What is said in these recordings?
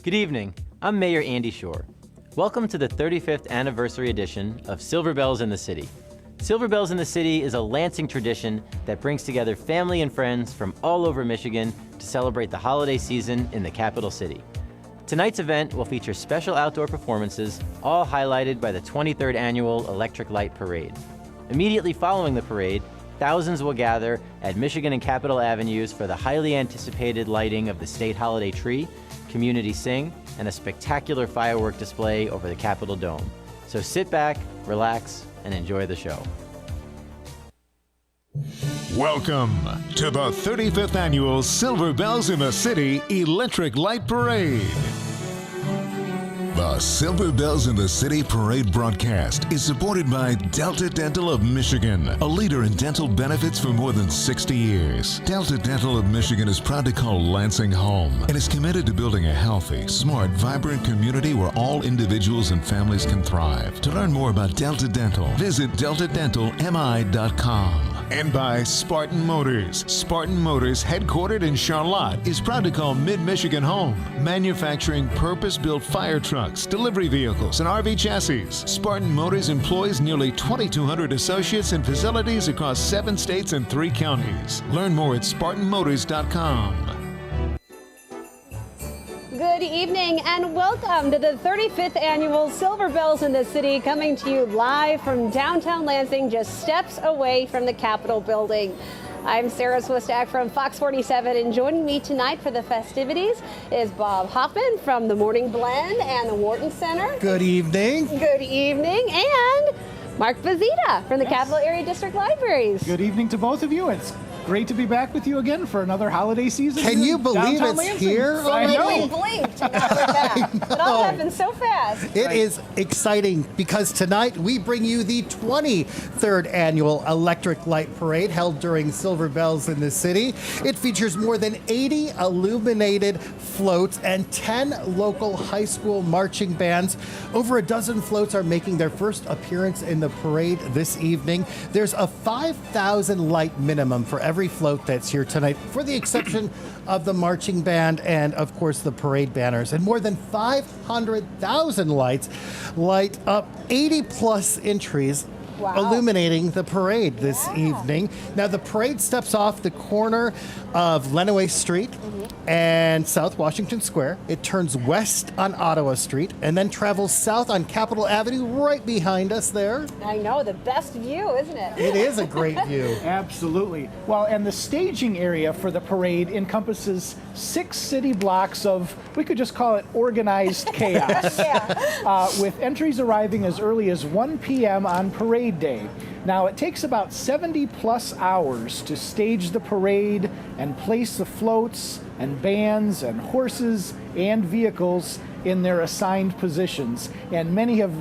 Good evening. I'm Mayor Andy Shore. Welcome to the 35th anniversary edition of Silver Bells in the City. Silver Bells in the City is a Lansing tradition that brings together family and friends from all over Michigan to celebrate the holiday season in the capital city. Tonight's event will feature special outdoor performances, all highlighted by the 23rd annual Electric Light Parade. Immediately following the parade, thousands will gather at Michigan and Capitol Avenues for the highly anticipated lighting of the state holiday tree, community sing, and a spectacular firework display over the Capitol Dome. So sit back, relax, and enjoy the show. Welcome to the 35th annual Silver Bells in the City Electric Light Parade. The Silver Bells in the City Parade broadcast is supported by Delta Dental of Michigan, a leader in dental benefits for more than 60 years. Delta Dental of Michigan is proud to call Lansing home and is committed to building a healthy, smart, vibrant community where all individuals and families can thrive. To learn more about Delta Dental, visit deltadentalmi.com. And by Spartan Motors. Spartan Motors, headquartered in Charlotte, is proud to call Mid-Michigan home, manufacturing purpose-built fire trucks, delivery vehicles, and RV chassis. Spartan Motors employs nearly 2,200 associates in facilities across 7 states and 3 counties. Learn more at SpartanMotors.com. Good evening and welcome to the 35th annual Silver Bells in the City, coming to you live from downtown Lansing, just steps away from the Capitol building. I'm Sarah Swistak from Fox 47, and joining me tonight for the festivities is Bob Hoffman from the Morning Blend and the Wharton Center. Good evening. Good evening. And Mark Bazita from the Capital Area District Libraries. Good evening to both of you. It's great to be back with you again for another holiday season. Can you believe it's Lansing. here already? I know. We blinked and now we're back. It all happened so fast. It is exciting because tonight we bring you the 23rd annual Electric Light Parade held during Silver Bells in the City. It features more than 80 illuminated floats and 10 local high school marching bands. Over a dozen floats are making their first appearance in the parade this evening. There's a 5,000 light minimum for every float that's here tonight, for the exception of the marching band and, of course, the parade banners. And more than 500,000 lights light up 80-plus entries. Wow. Illuminating the parade this evening. Now, the parade steps off the corner of Lenawee Street and South Washington Square. It turns west on Ottawa Street and then travels south on Capitol Avenue right behind us there. I know, the best view, isn't it? It is a great view. Absolutely. Well, and the staging area for the parade encompasses 6 city blocks of, we could just call it organized chaos. With entries arriving as early as 1 p.m. on parade day. Now, it takes about 70 plus hours to stage the parade and place the floats and bands and horses and vehicles in their assigned positions. And many have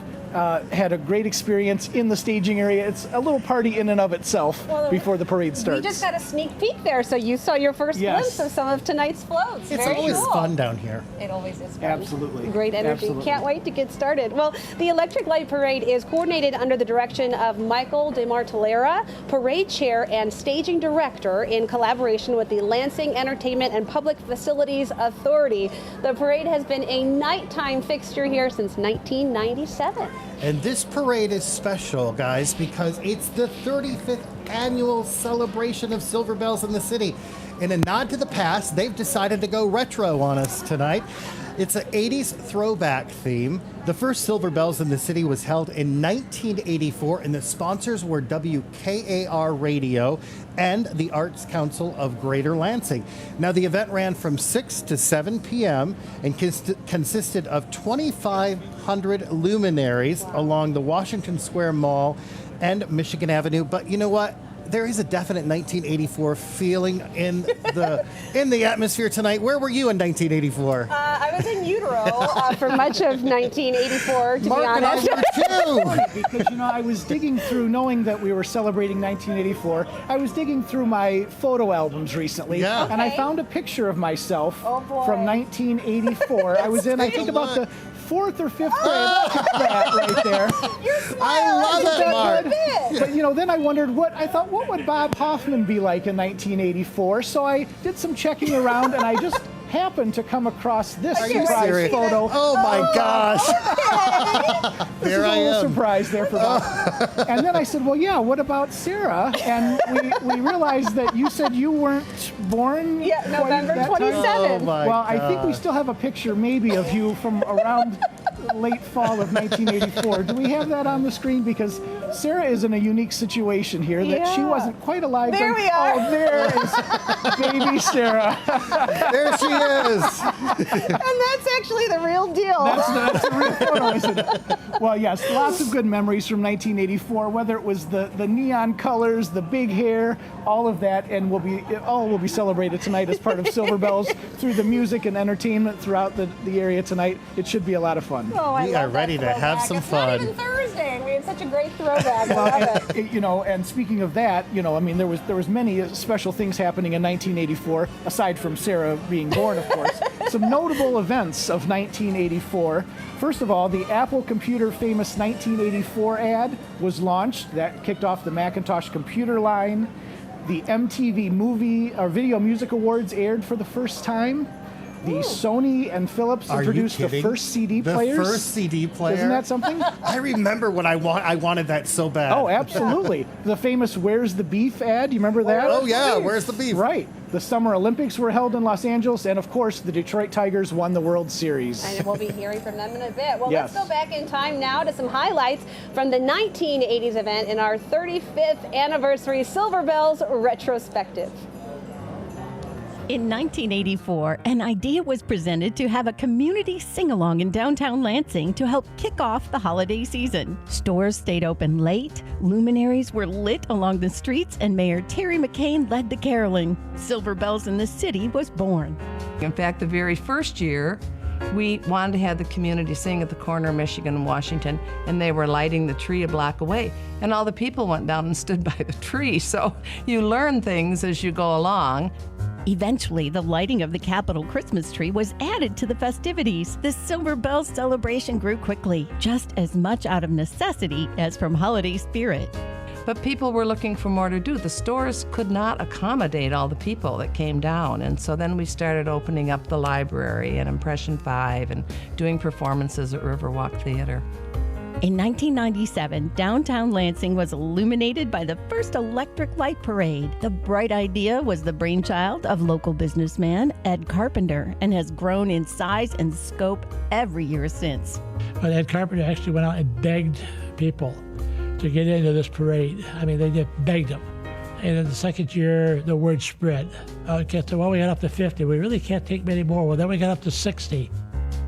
had a great experience in the staging area. It's a little party in and of itself before the parade starts. We just got a sneak peek there, so you saw your first glimpse of some of tonight's floats. It's Very always cool. fun down here. It always is fun. Absolutely. Great energy. Absolutely. Can't wait to get started. Well, the Electric Light Parade is coordinated under the direction of Michael DeMartellera, parade chair and staging director, in collaboration with the Lansing Entertainment and Public Facilities Authority. The parade has been a nighttime fixture here since 1997. And this parade is special, guys, because it's the 35th annual celebration of Silver Bells in the City. In a nod to the past, they've decided to go retro on us tonight. It's an 80s throwback theme. The first Silver Bells in the City was held in 1984, and the sponsors were WKAR Radio and the Arts Council of Greater Lansing. Now, the event ran from 6 to 7 p.m. and consisted of 2,500 luminaries along the Washington Square Mall and Michigan Avenue. But you know what? There is a definite 1984 feeling in the atmosphere tonight. Where were you in 1984? I was in utero for much of 1984, to Mark be honest. and I were too. Because, you know, I was digging through, knowing that we were celebrating 1984, I was digging through my photo albums recently, Yeah. and I Okay. found a picture of myself Oh, boy. from 1984. I was in, I think, about the 4th or 5th grade. Look at that right there. Your I smile love is it, so Mark. good. But, you know, then I wondered what would Bob Hoffman be like in 1984? So I did some checking around, and I just happened to come across this Are you surprise serious? photo. Oh my gosh. This is There a I little am. surprise there for Bob. And then I said, well, yeah, what about Sarah? And we realized that you said you weren't born Yeah, quite November that time. 27. Oh my Well, I think we gosh. still have a picture maybe of you from around late fall of 1984. Do we have that on the screen? Because Sarah is in a unique situation here that she Yeah. wasn't quite alive. There then. we are. Oh, there is baby Sarah. There she is. And that's actually the real deal. That's a real photo, isn't it? Well, yes, lots of good memories from 1984, whether it was the neon colors, the big hair, all of that, and it all will be celebrated tonight as part of Silver Bells through the music and entertainment throughout the area tonight. It should be a lot of fun. Oh, I We love are ready that to have throwback. some It's fun. not even Thursday. We had such a great throwback. I love it. And speaking of that, I mean, there was many special things happening in 1984, aside from Sarah being born, of course. Some notable events of 1984. First of all, the Apple Computer famous 1984 ad was launched. That kicked off the Macintosh computer line. The MTV Video Music Awards aired for the first time. The Sony and Philips Are you introduced the kidding? first CD The players. first CD player. Isn't that something? I remember when I wanted that so bad. Oh, absolutely. The famous Where's the Beef ad, you remember that? Oh yeah, where's the beef? Right. The Summer Olympics were held in Los Angeles, and of course, the Detroit Tigers won the World Series. And we'll be hearing from them in a bit. Well, Yes. let's go back in time now to some highlights from the 1980s event in our 35th anniversary Silver Bells retrospective. In 1984, an idea was presented to have a community sing-along in downtown Lansing to help kick off the holiday season. Stores stayed open late, luminaries were lit along the streets, and Mayor Terry McCain led the caroling. Silver Bells in the City was born. In fact, the very first year, we wanted to have the community sing at the corner of Michigan and Washington, and they were lighting the tree a block away. And all the people went down and stood by the tree. So you learn things as you go along. Eventually, the lighting of the Capitol Christmas tree was added to the festivities. The Silver Bells celebration grew quickly, just as much out of necessity as from holiday spirit. But people were looking for more to do. The stores could not accommodate all the people that came down. And so then we started opening up the library and Impression 5 and doing performances at Riverwalk Theater. In 1997, downtown Lansing was illuminated by the first electric light parade. The bright idea was the brainchild of local businessman Ed Carpenter and has grown in size and scope every year since. But Ed Carpenter actually went out and begged people to get into this parade. I mean, they just begged them. And in the second year, the word spread. Okay, so well, we got up to 50. We really can't take many more. Well, then we got up to 60.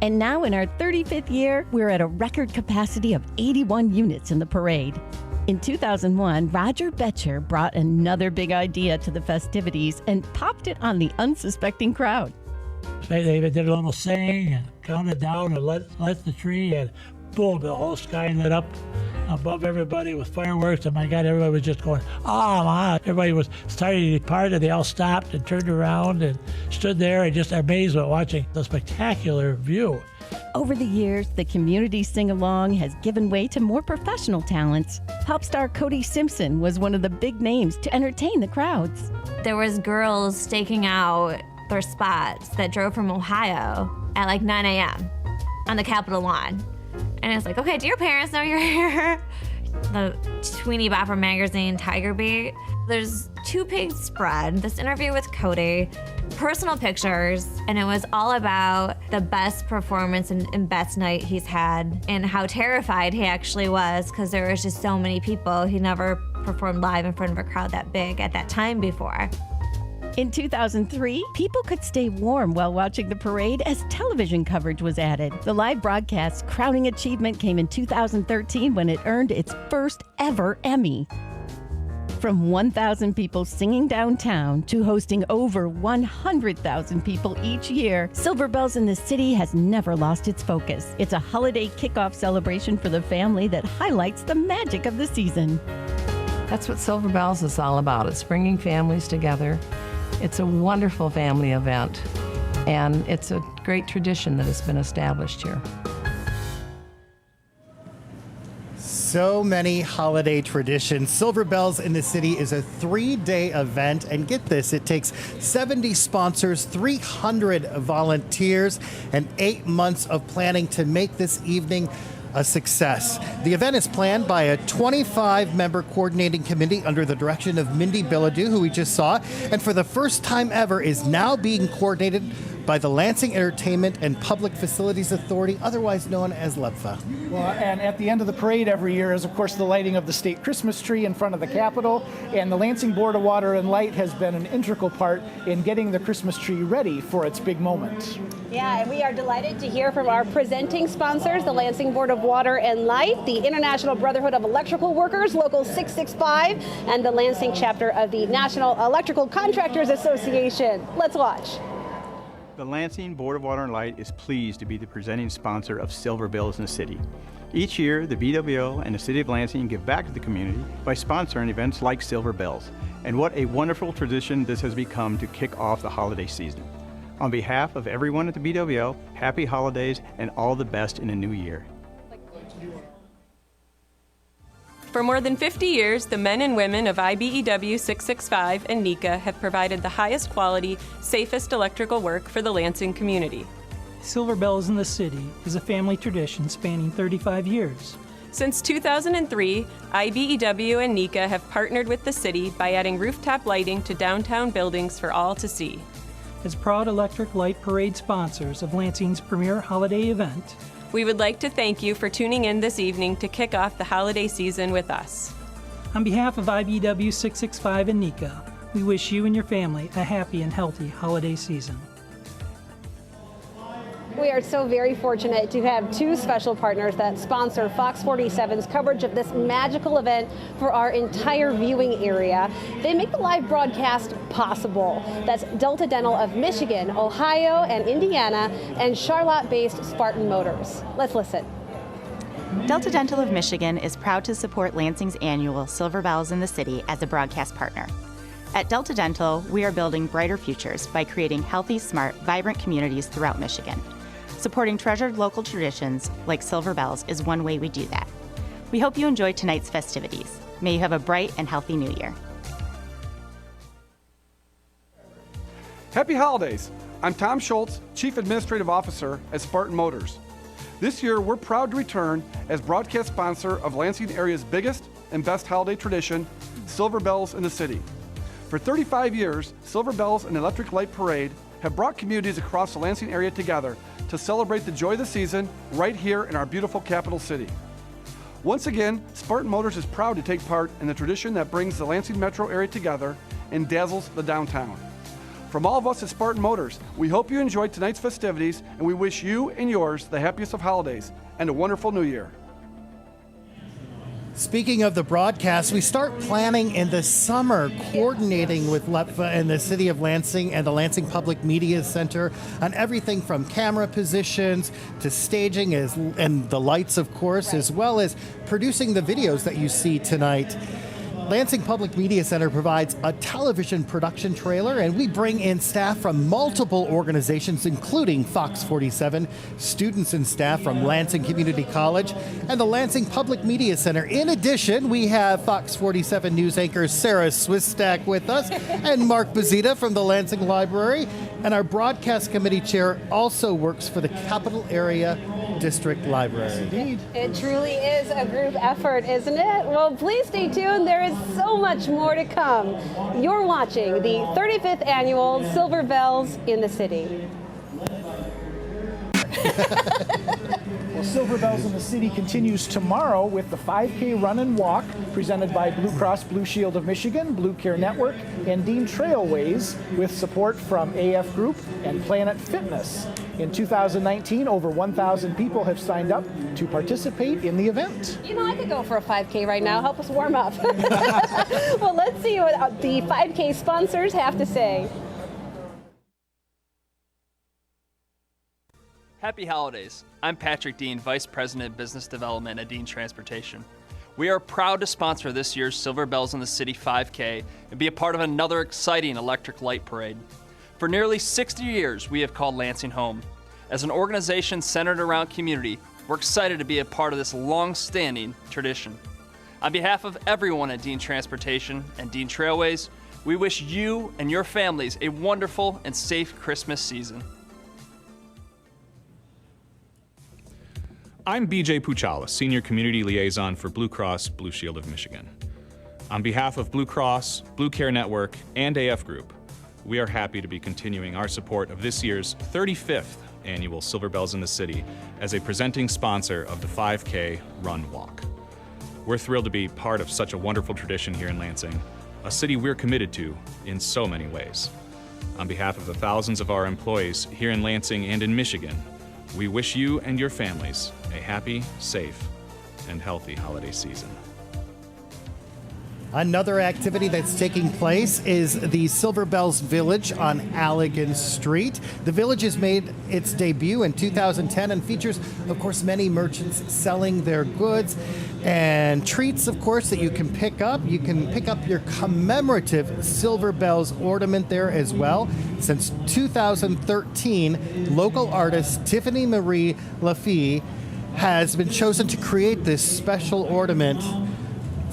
And now in our 35th year, we're at a record capacity of 81 units in the parade. In 2001, Roger Betcher brought another big idea to the festivities and popped it on the unsuspecting crowd. They did a little sing and counted down and lit the tree, and boom, the whole sky lit up above everybody with fireworks. And my God, everybody was just going, ah. Everybody was starting to depart, and they all stopped and turned around and stood there and just amazed at watching the spectacular view. Over the years, the community sing-along has given way to more professional talents. Pop star Cody Simpson was one of the big names to entertain the crowds. There was girls staking out their spots that drove from Ohio at like 9 a.m. on the Capitol lawn. And it's like, okay, do your parents know you're here? The Tweeny Bopper magazine, Tiger Beat. There's 2-page spread, this interview with Cody, personal pictures, and it was all about the best performance and best night he's had and how terrified he actually was because there was just so many people. He never performed live in front of a crowd that big at that time before. In 2003, people could stay warm while watching the parade as television coverage was added. The live broadcast's crowning achievement came in 2013 when it earned its first ever Emmy. From 1,000 people singing downtown to hosting over 100,000 people each year, Silver Bells in the City has never lost its focus. It's a holiday kickoff celebration for the family that highlights the magic of the season. That's what Silver Bells is all about. It's bringing families together. It's a wonderful family event, and it's a great tradition that has been established here. So many holiday traditions. Silver Bells in the City is a 3-day event, and get this, it takes 70 sponsors, 300 volunteers, and 8 months of planning to make this evening a success. The event is planned by a 25-member coordinating committee under the direction of Mindy Billadu, who we just saw, and for the first time ever is now being coordinated by the Lansing Entertainment and Public Facilities Authority, otherwise known as LEPFA. Well, and at the end of the parade every year is, of course, the lighting of the state Christmas tree in front of the Capitol, and the Lansing Board of Water and Light has been an integral part in getting the Christmas tree ready for its big moment. Yeah, and we are delighted to hear from our presenting sponsors, the Lansing Board of Water and Light, the International Brotherhood of Electrical Workers, Local 665, and the Lansing chapter of the National Electrical Contractors Association. Let's watch. The Lansing Board of Water and Light is pleased to be the presenting sponsor of Silver Bells in the City. Each year, the BWO and the City of Lansing give back to the community by sponsoring events like Silver Bells. And what a wonderful tradition this has become to kick off the holiday season. On behalf of everyone at the BWO, happy holidays and all the best in the new year. For more than 50 years, the men and women of IBEW 665 and NECA have provided the highest quality, safest electrical work for the Lansing community. Silver Bells in the City is a family tradition spanning 35 years. Since 2003, IBEW and NECA have partnered with the city by adding rooftop lighting to downtown buildings for all to see. As proud Electric Light Parade sponsors of Lansing's premier holiday event, we would like to thank you for tuning in this evening to kick off the holiday season with us. On behalf of IBEW 665 and NECA, we wish you and your family a happy and healthy holiday season. We are so very fortunate to have two special partners that sponsor Fox 47's coverage of this magical event for our entire viewing area. They make the live broadcast possible. That's Delta Dental of Michigan, Ohio, and Indiana, and Charlotte-based Spartan Motors. Let's listen. Delta Dental of Michigan is proud to support Lansing's annual Silver Bells in the City as a broadcast partner. At Delta Dental, we are building brighter futures by creating healthy, smart, vibrant communities throughout Michigan. Supporting treasured local traditions like Silver Bells is one way we do that. We hope you enjoy tonight's festivities. May you have a bright and healthy new year. Happy holidays! I'm Tom Schultz, Chief Administrative Officer at Spartan Motors. This year, we're proud to return as broadcast sponsor of Lansing area's biggest and best holiday tradition, Silver Bells in the City. For 35 years, Silver Bells and Electric Light Parade have brought communities across the Lansing area together to celebrate the joy of the season right here in our beautiful capital city. Once again, Spartan Motors is proud to take part in the tradition that brings the Lansing metro area together and dazzles the downtown. From all of us at Spartan Motors, we hope you enjoyed tonight's festivities, and we wish you and yours the happiest of holidays and a wonderful new year. Speaking of the broadcast, we start planning in the summer, coordinating with LEPFA and the City of Lansing and the Lansing Public Media Center on everything from camera positions to staging and the lights, of course, as well as producing the videos that you see tonight. Lansing Public Media Center provides a television production trailer, and we bring in staff from multiple organizations, including Fox 47, students and staff from Lansing Community College, and the Lansing Public Media Center. In addition, we have Fox 47 news anchor Sarah Swistak with us, and Mark Bazita from the Lansing Library, and our broadcast committee chair also works for the Capital Area District Library. Indeed. It truly is a group effort, isn't it? Well, please stay tuned. There is so much more to come. You're watching the 35th Annual Silver Bells in the City. Well, Silver Bells in the City continues tomorrow with the 5K Run and Walk presented by Blue Cross Blue Shield of Michigan, Blue Care Network, and Dean Trailways with support from AF Group and Planet Fitness. In 2019, over 1,000 people have signed up to participate in the event. You know, I could go for a 5K right now. Help us warm up. Well, let's see what the 5K sponsors have to say. Happy holidays. I'm Patrick Dean, Vice President of Business Development at Dean Transportation. We are proud to sponsor this year's Silver Bells in the City 5K and be a part of another exciting electric light parade. For nearly 60 years, we have called Lansing home. As an organization centered around community, We're excited to be a part of this long-standing tradition. On behalf of everyone at Dean Transportation and Dean Trailways, we wish you and your families a wonderful and safe Christmas season. I'm BJ Puchala, Senior Community Liaison for Blue Cross Blue Shield of Michigan. On behalf of Blue Cross, Blue Care Network, and AF Group, we are happy to be continuing our support of this year's 35th annual Silver Bells in the City as a presenting sponsor of the 5K Run Walk. We're thrilled to be part of such a wonderful tradition here in Lansing, a city we're committed to in so many ways. On behalf of the thousands of our employees here in Lansing and in Michigan, we wish you and your families a happy, safe, and healthy holiday season. Another activity that's taking place is the Silver Bells Village on Allegan Street. The village has made its debut in 2010 and features, of course, many merchants selling their goods and treats, of course, that you can pick up. You can pick up your commemorative Silver Bells ornament there as well. Since 2013, local artist Tiffany Marie Lafie has been chosen to create this special ornament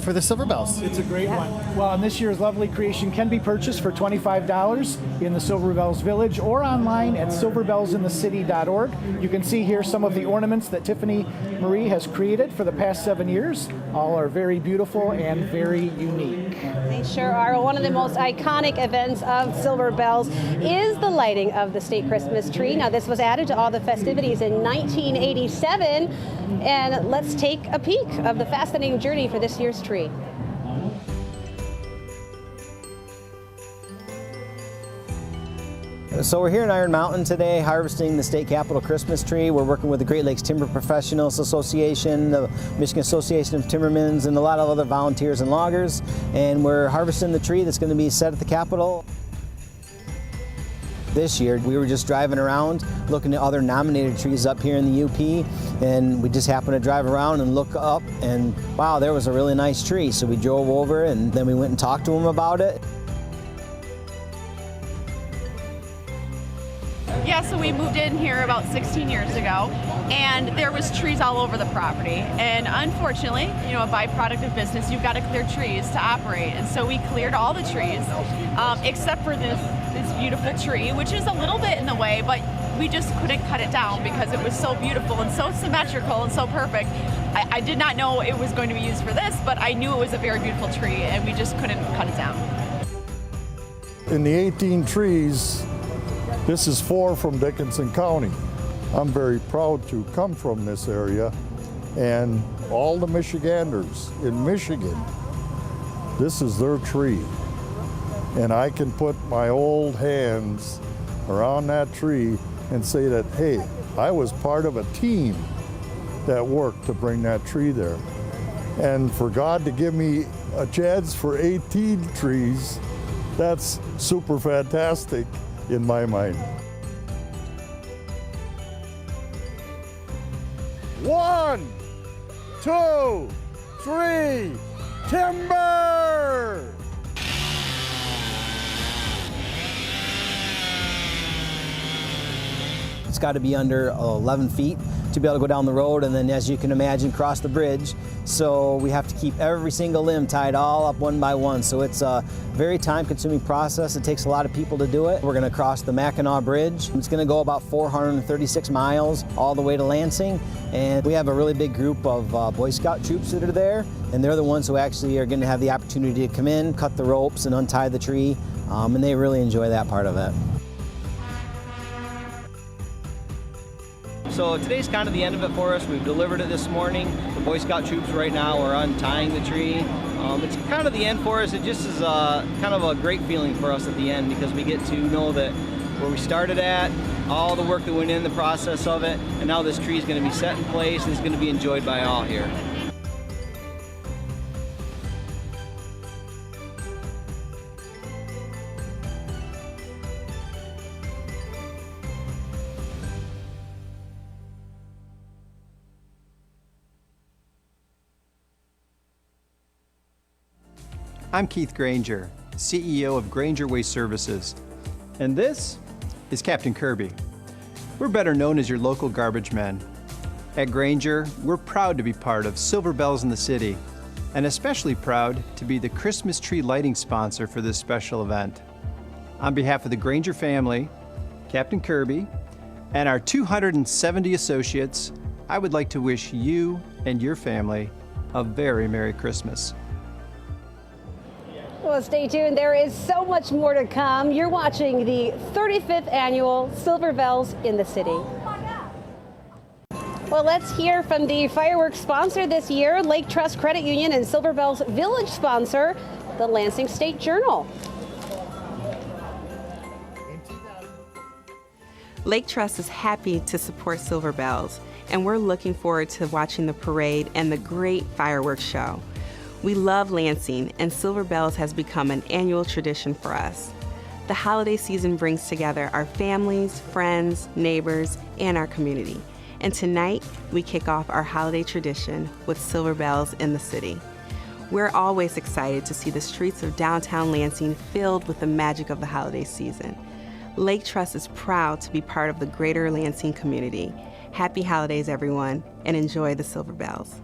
for the Silver Bells. It's a great one. Well, and this year's lovely creation can be purchased for $25 in the Silver Bells Village or online at silverbellsinthecity.org. You can see here some of the ornaments that Tiffany Marie has created for the past 7 years. All are very beautiful and very unique. They sure are. One of the most iconic events of Silver Bells is the lighting of the state Christmas tree. Now, this was added to all the festivities in 1987, and let's take a peek of the fascinating journey for this year's tree. So we're here in Iron Mountain today harvesting the state capitol Christmas tree. We're working with the Great Lakes Timber Professionals Association, the Michigan Association of Timbermen's, and a lot of other volunteers and loggers. And we're harvesting the tree that's going to be set at the capitol. This year we were just driving around looking at other nominated trees up here in the UP, and we just happened to drive around and look up, and wow, there was a really nice tree. So we drove over and then we went and talked to them about it. Yeah, so we moved in here about 16 years ago, and there was trees all over the property. And unfortunately, you know, a byproduct of business, you've got to clear trees to operate. And so we cleared all the trees, except for this beautiful tree, which is a little bit in the way, but we just couldn't cut it down because it was so beautiful and so symmetrical and so perfect. I did not know it was going to be used for this, but I knew it was a very beautiful tree, and we just couldn't cut it down. In the 18 trees, this is 4 from Dickinson County. I'm very proud to come from this area, and all the Michiganders in Michigan, this is their tree. And I can put my old hands around that tree and say that, hey, I was part of a team that worked to bring that tree there. And for God to give me a chance for 18 trees, that's super fantastic in my mind. 1, 2, 3, timber! It's got to be under 11 feet to be able to go down the road, and then, as you can imagine, cross the bridge. So we have to keep every single limb tied all up one by one. So it's a very time-consuming process. It takes a lot of people to do it. We're going to cross the Mackinac Bridge. It's going to go about 436 miles all the way to Lansing. And we have a really big group of Boy Scout troops that are there, and they're the ones who actually are going to have the opportunity to come in, cut the ropes, and untie the tree. And they really enjoy that part of it. So today's kind of the end of it for us. We've delivered it this morning. The Boy Scout troops right now are untying the tree. It's kind of the end for us. It just is kind of a great feeling for us at the end, because we get to know that where we started at, all the work that went in the process of it, and now this tree is going to be set in place and is going to be enjoyed by all here. I'm Keith Granger, CEO of Granger Waste Services, and this is Captain Kirby. We're better known as your local garbage men. At Granger, we're proud to be part of Silver Bells in the City, and especially proud to be the Christmas tree lighting sponsor for this special event. On behalf of the Granger family, Captain Kirby, and our 270 associates, I would like to wish you and your family a very Merry Christmas. Well, stay tuned. There is so much more to come. You're watching the 35th annual Silver Bells in the City. Well, let's hear from the fireworks sponsor this year, Lake Trust Credit Union, and Silver Bells Village sponsor, the Lansing State Journal. Lake Trust is happy to support Silver Bells, and we're looking forward to watching the parade and the great fireworks show. We love Lansing, and Silver Bells has become an annual tradition for us. The holiday season brings together our families, friends, neighbors, and our community. And tonight, we kick off our holiday tradition with Silver Bells in the City. We're always excited to see the streets of downtown Lansing filled with the magic of the holiday season. Lake Trust is proud to be part of the greater Lansing community. Happy holidays, everyone, and enjoy the Silver Bells.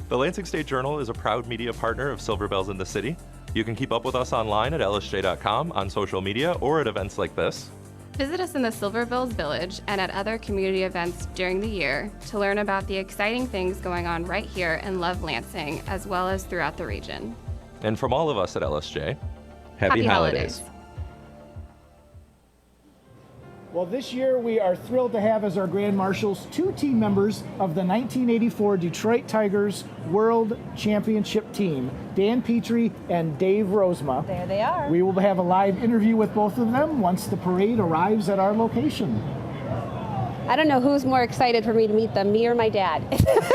The Lansing State Journal is a proud media partner of Silver Bells in the City. You can keep up with us online at lsj.com, on social media, or at events like this. Visit us in the Silver Bells Village and at other community events during the year to learn about the exciting things going on right here in Love Lansing, as well as throughout the region. And from all of us at LSJ, Happy holidays. Well, this year we are thrilled to have as our Grand Marshals 2 team members of the 1984 Detroit Tigers World Championship team, Dan Petrie and Dave Rosema. There they are. We will have a live interview with both of them once the parade arrives at our location. I don't know who's more excited for me to meet them, me or my dad.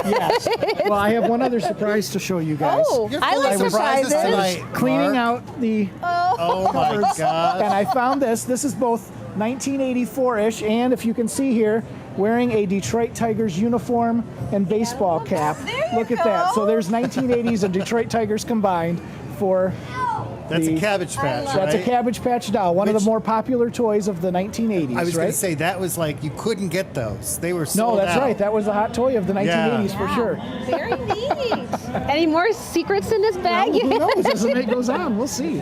Yes. Well, I have one other surprise to show you guys. Oh, I like surprises. I was cleaning out the Oh my cupboards, God. and I found this. This is both 1984-ish, and if you can see here, wearing a Detroit Tigers uniform and baseball cap. Look at that. So there's 1980s and Detroit Tigers combined for. That's a Cabbage Patch, That's a right? Cabbage Patch doll, one of the more popular toys of the 1980s. I was right? going to say, that was like, you couldn't get those. They were sold No, that's out. right. That was the hot toy of the 1980s for sure. Very neat. Any more secrets in this bag? Well, who knows? As the night goes on, we'll see.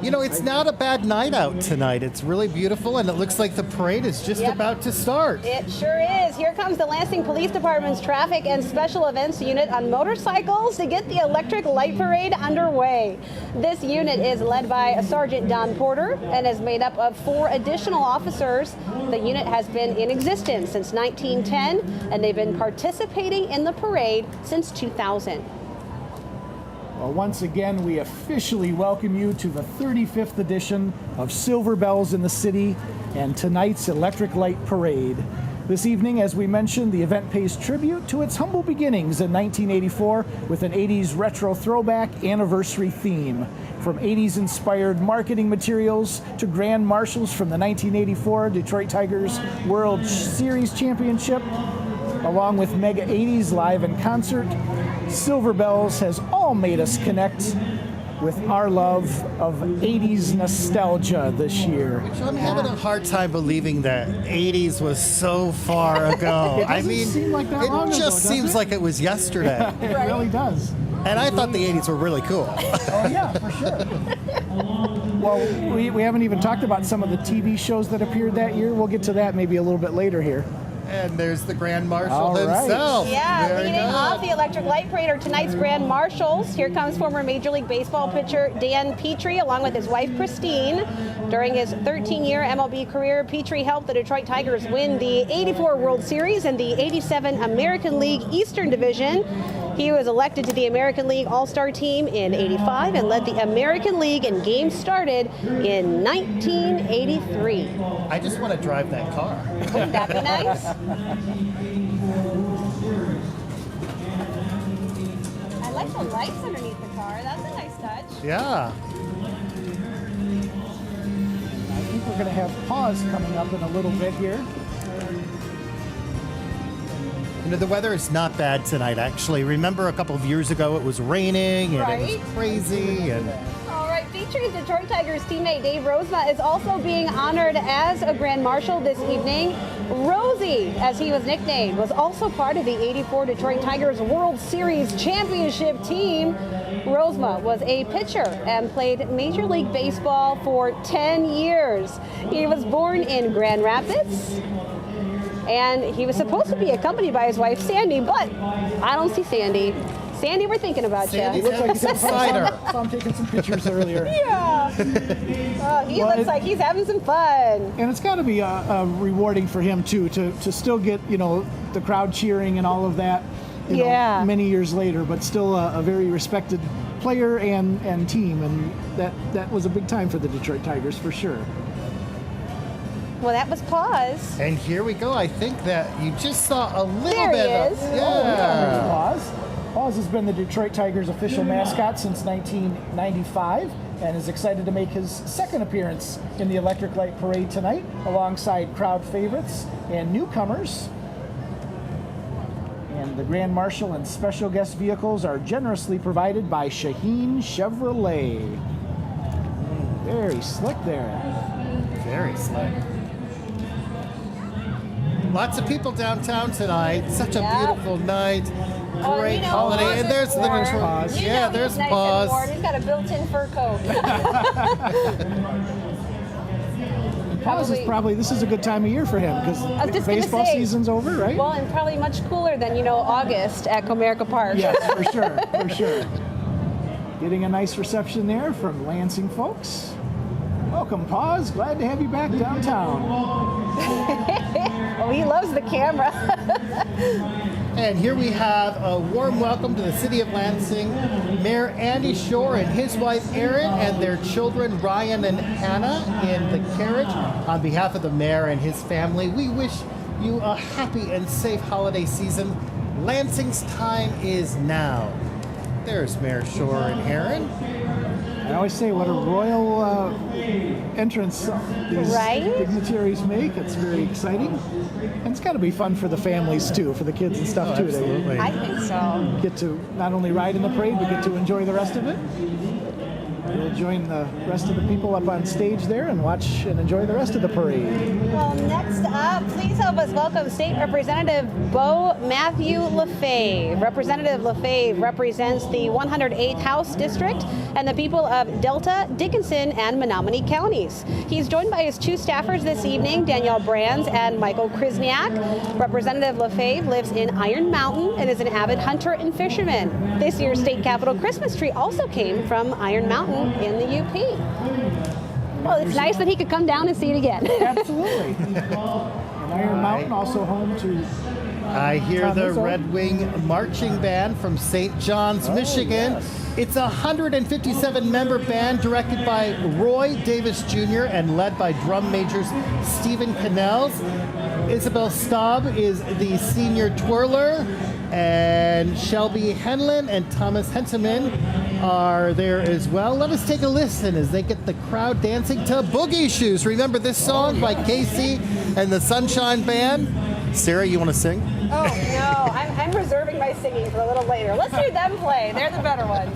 You know, it's not a bad night out tonight. It's really beautiful, and it looks like the parade is just about to start. It sure is. Here comes the Lansing Police Department's Traffic and Special Events Unit on motorcycles to get the electric light parade underway. This unit is led by Sergeant Don Porter and is made up of 4 additional officers. The unit has been in existence since 1910, and they've been participating in the parade since 2000. Well, once again, we officially welcome you to the 35th edition of Silver Bells in the City and tonight's Electric Light Parade. This evening, as we mentioned, the event pays tribute to its humble beginnings in 1984 with an 80s retro throwback anniversary theme. From 80s inspired marketing materials to Grand Marshals from the 1984 Detroit Tigers World Series Championship, along with Mega 80s live in concert, Silver Bells has all made us connect with our love of 80s nostalgia this year. I'm having a hard time believing that 80s was so far ago. It doesn't seem like that long it ago, just does seems it? like it was yesterday. It really does. And I thought the 80s were really cool. Oh yeah, for sure. Well, we haven't even talked about some of the TV shows that appeared that year. We'll get to that maybe a little bit later here. And there's the Grand Marshal All right. himself. Yeah, Very leading good. off the electric light parade are tonight's Grand Marshals. Here comes former Major League Baseball pitcher Dan Petrie along with his wife Christine. During his 13-year MLB career, Petrie helped the Detroit Tigers win the 84 World Series and the 87 American League Eastern Division. He was elected to the American League All-Star team in '85 and led the American League in games started in 1983. I just want to drive that car. Wouldn't that be nice? I like the lights underneath the car. That's a nice touch. Yeah. I think we're going to have pause coming up in a little bit here. You know, the weather is not bad tonight, actually. Remember a couple of years ago it was raining and it Right. was crazy. And All right, be Patriots Detroit Tigers teammate Dave Rozema is also being honored as a Grand Marshal this evening. Rosie, as he was nicknamed, was also part of the '84 Detroit Tigers World Series championship team. Rozema was a pitcher and played Major League Baseball for 10 years. He was born in Grand Rapids, and he was supposed to be accompanied by his wife, Sandy, but I don't see Sandy. Sandy, we're thinking about you. He looks like he's having fun. Saw him taking some pictures earlier. Yeah. He looks like he's having some fun. And it's got to be rewarding for him, too, to still get, the crowd cheering and all of that, many years later, but still a very respected player and team. And that was a big time for the Detroit Tigers, for sure. Well, that was Pause. And here we go. I think that you just saw a little There bit he of... is. There's Pause. Pause has been the Detroit Tigers' official mascot since 1995 and is excited to make his second appearance in the Electric Light Parade tonight alongside crowd favorites and newcomers. And the Grand Marshal and special guest vehicles are generously provided by Shaheen Chevrolet. Very slick there. Very slick. Lots of people downtown tonight. Such a beautiful night. Great holiday. And there's the Pause. Yeah, there's Pause. He's got a built-in fur coat. Pause is probably, this is a good time of year for him because baseball season's over, right? Well, and probably much cooler than, August at Comerica Park. Yes, for sure, for sure. Getting a nice reception there from Lansing folks. Welcome, Pause. Glad to have you back downtown. Oh, he loves the camera. And here we have a warm welcome to the city of Lansing, Mayor Andy Shore and his wife Erin and their children Ryan and Hannah in the carriage. On behalf of the mayor and his family, we wish you a happy and safe holiday season. Lansing's time is now. There's Mayor Shore and Erin. I always say what a royal entrance these dignitaries make. It's very exciting. And it's got to be fun for the families, too, for the kids and stuff, too. Absolutely. I think so. Get to not only ride in the parade, but get to enjoy the rest of it. We'll join the rest of the people up on stage there and watch and enjoy the rest of the parade. Well, next up, please help us welcome State Representative Beau Matthew Lefebvre. Representative Lefebvre represents the 108th House District and the people of Delta, Dickinson, and Menominee counties. He's joined by his two staffers this evening, Danielle Brands and Michael Krisniak. Representative Lefebvre lives in Iron Mountain and is an avid hunter and fisherman. This year's state capitol Christmas tree also came from Iron Mountain in the UP. Well, it's nice that he could come down and see it again. Absolutely. And Iron Mountain also home to... I hear the Red Wing Marching Band from St. John's, Michigan. Yes. It's a 157-member band directed by Roy Davis Jr. and led by drum majors Stephen Cannells. Isabel Staub is the senior twirler, and Shelby Henlin and Thomas Henseman are there as well. Let us take a listen as they get the crowd dancing to Boogie Shoes. Remember this song by Casey and the Sunshine Band? Sarah, you want to sing? Oh, no. I'm reserving my singing for a little later. Let's hear them play. They're the better ones.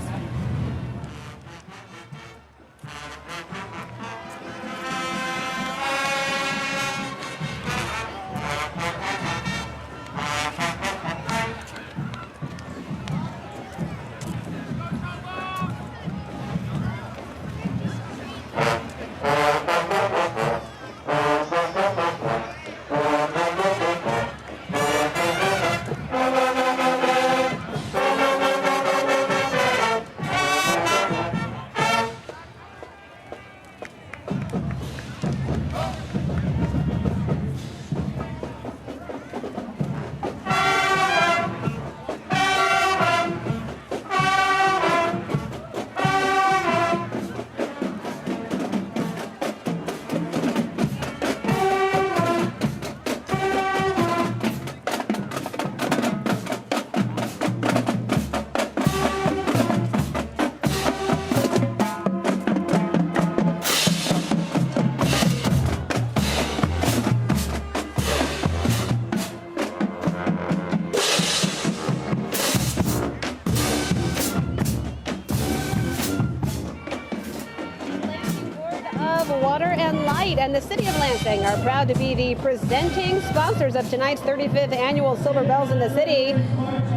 and the City of Lansing are proud to be the presenting sponsors of tonight's 35th annual Silver Bells in the City.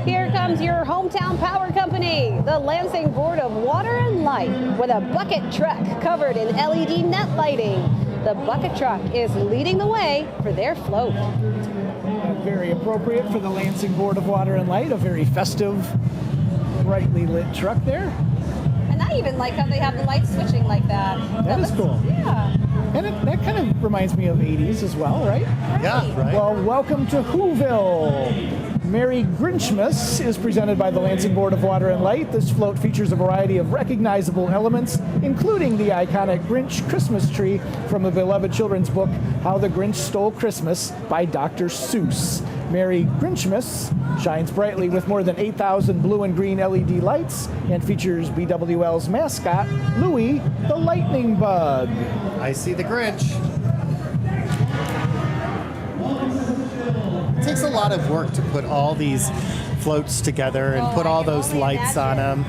Here comes your hometown power company, the Lansing Board of Water and Light, with a bucket truck covered in LED net lighting. The bucket truck is leading the way for their float. Very appropriate for the Lansing Board of Water and Light, a very festive, brightly lit truck there. And I even like how they have the lights switching like that. That is cool. Yeah. And that kind of reminds me of 80s as well, right? Yeah, right. Well, welcome to Whoville. Merry Grinchmas is presented by the Lansing Board of Water and Light. This float features a variety of recognizable elements, including the iconic Grinch Christmas tree from the beloved children's book, How the Grinch Stole Christmas by Dr. Seuss. Merry Grinchmas shines brightly with more than 8,000 blue and green LED lights and features BWL's mascot, Louie the Lightning Bug. I see the Grinch. It takes a lot of work to put all these floats together and put all those lights on them.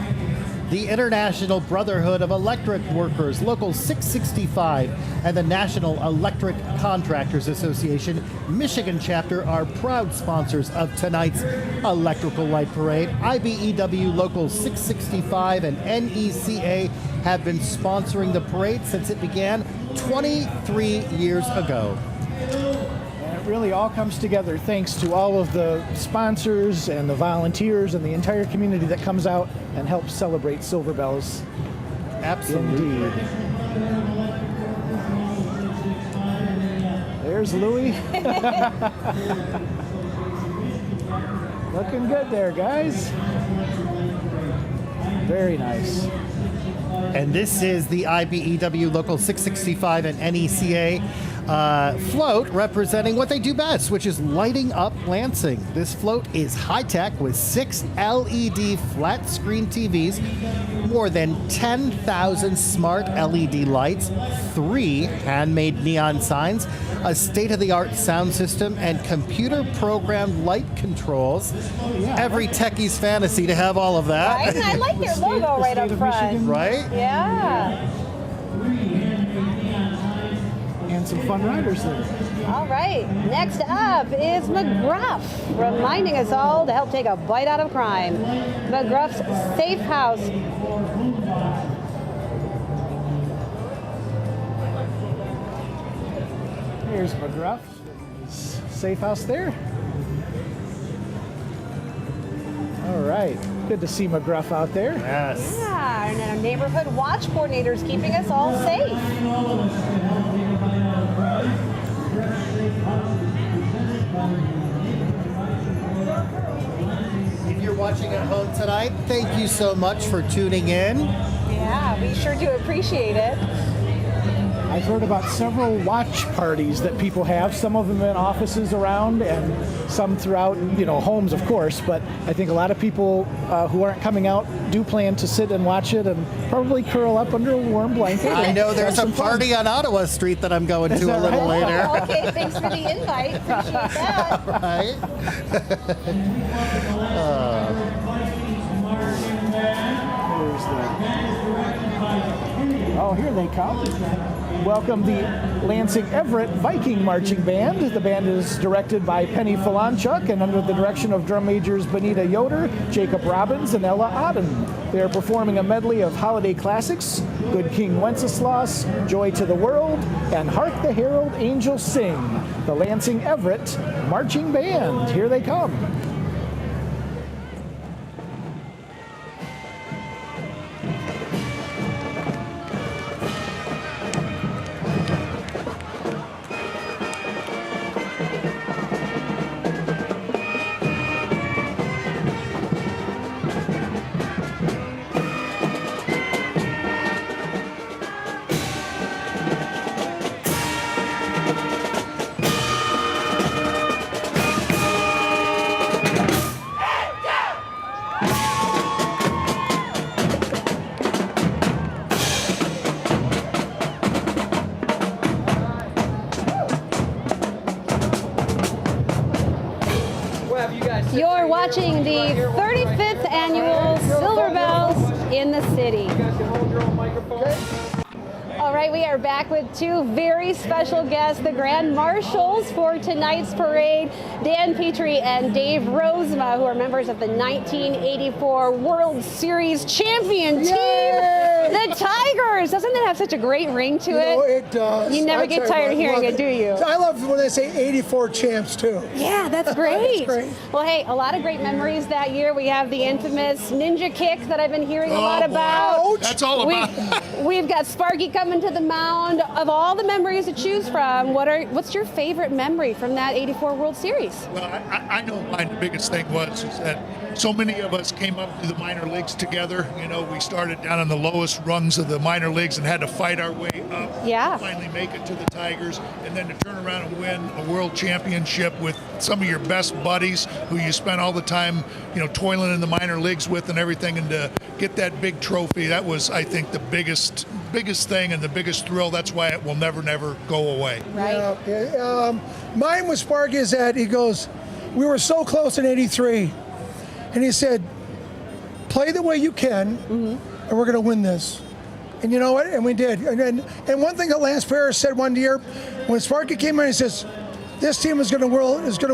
The International Brotherhood of Electric Workers, Local 665, and the National Electric Contractors Association Michigan chapter are proud sponsors of tonight's Electrical Light Parade. IBEW Local 665 and NECA have been sponsoring the parade since it began 23 years ago. It really all comes together thanks to all of the sponsors and the volunteers and the entire community that comes out and helps celebrate Silver Bells. Absolutely. Indeed. There's Louie. Looking good there, guys. Very nice. And this is the IBEW Local 665 and NECA float representing what they do best, which is lighting up Lansing. This float is high-tech with 6 LED flat-screen TVs, more than 10,000 smart LED lights, 3 handmade neon signs, a state-of-the-art sound system, and computer-programmed light controls. Every techie's fantasy to have all of that. Right? And I like their logo right up front. Right? Yeah. And some fun riders there. All right. Next up is McGruff, reminding us all to help take a bite out of crime. McGruff's Safe House. Here's McGruff. His safe house there. All right. Good to see McGruff out there. Yes. Yeah, and our neighborhood watch coordinators keeping us all safe. If you're watching at home tonight, thank you so much for tuning in. Yeah, we sure do appreciate it. I've heard about several watch parties that people have, some of them in offices around and some throughout, homes, of course, but I think a lot of people who aren't coming out do plan to sit and watch it and probably curl up under a warm blanket. I know there's a party on Ottawa Street that I'm going to a little later. Okay, thanks for the invite. Appreciate that. Right? Oh, here they come. Welcome the Lansing Everett Viking Marching Band. The band is directed by Penny Falanchuk and under the direction of drum majors Benita Yoder, Jacob Robbins, and Ella Odden. They are performing a medley of holiday classics, Good King Wenceslas, Joy to the World, and Hark the Herald Angels Sing. The Lansing Everett Marching Band. Here they come. You're watching the 35th annual Silver Bells in the City. All right, we are back with two very special guests, the Grand Marshals for tonight's parade, Dan Petrie and Dave Rozema, who are members of the 1984 World Series champion team, the Tigers. Doesn't that have such a great ring to it? It does. You never get tired of hearing it, do you? I love when they say 84 champs, too. Yeah, that's great. That's great. Well, hey, a lot of great memories that year. We have the infamous ninja kick that I've been hearing a lot about. That's all about. We've got Sparky coming to the mound. Of all the memories to choose from, what's your favorite memory from that 84 World Series? Well, I know mine, the biggest thing was is that so many of us came up through the minor leagues together. You know, we started down on the lowest rungs of the minor leagues and had to fight our way up. Yeah. Finally make it to the Tigers, and then to turn around and win a world championship with some of your best buddies who you spent all the time, you know, toiling in the minor leagues with and everything, and to get that big trophy, that was, I think, the biggest thing and the biggest thrill. That's why it will never go away. Right. Yeah. Mine with Sparky is that he goes, we were so close in '83, and he said, play the way you can, and we're going to win this. And you know what? And we did. And one thing that Lance Ferris said one year, when Sparky came in, he says, this team is going to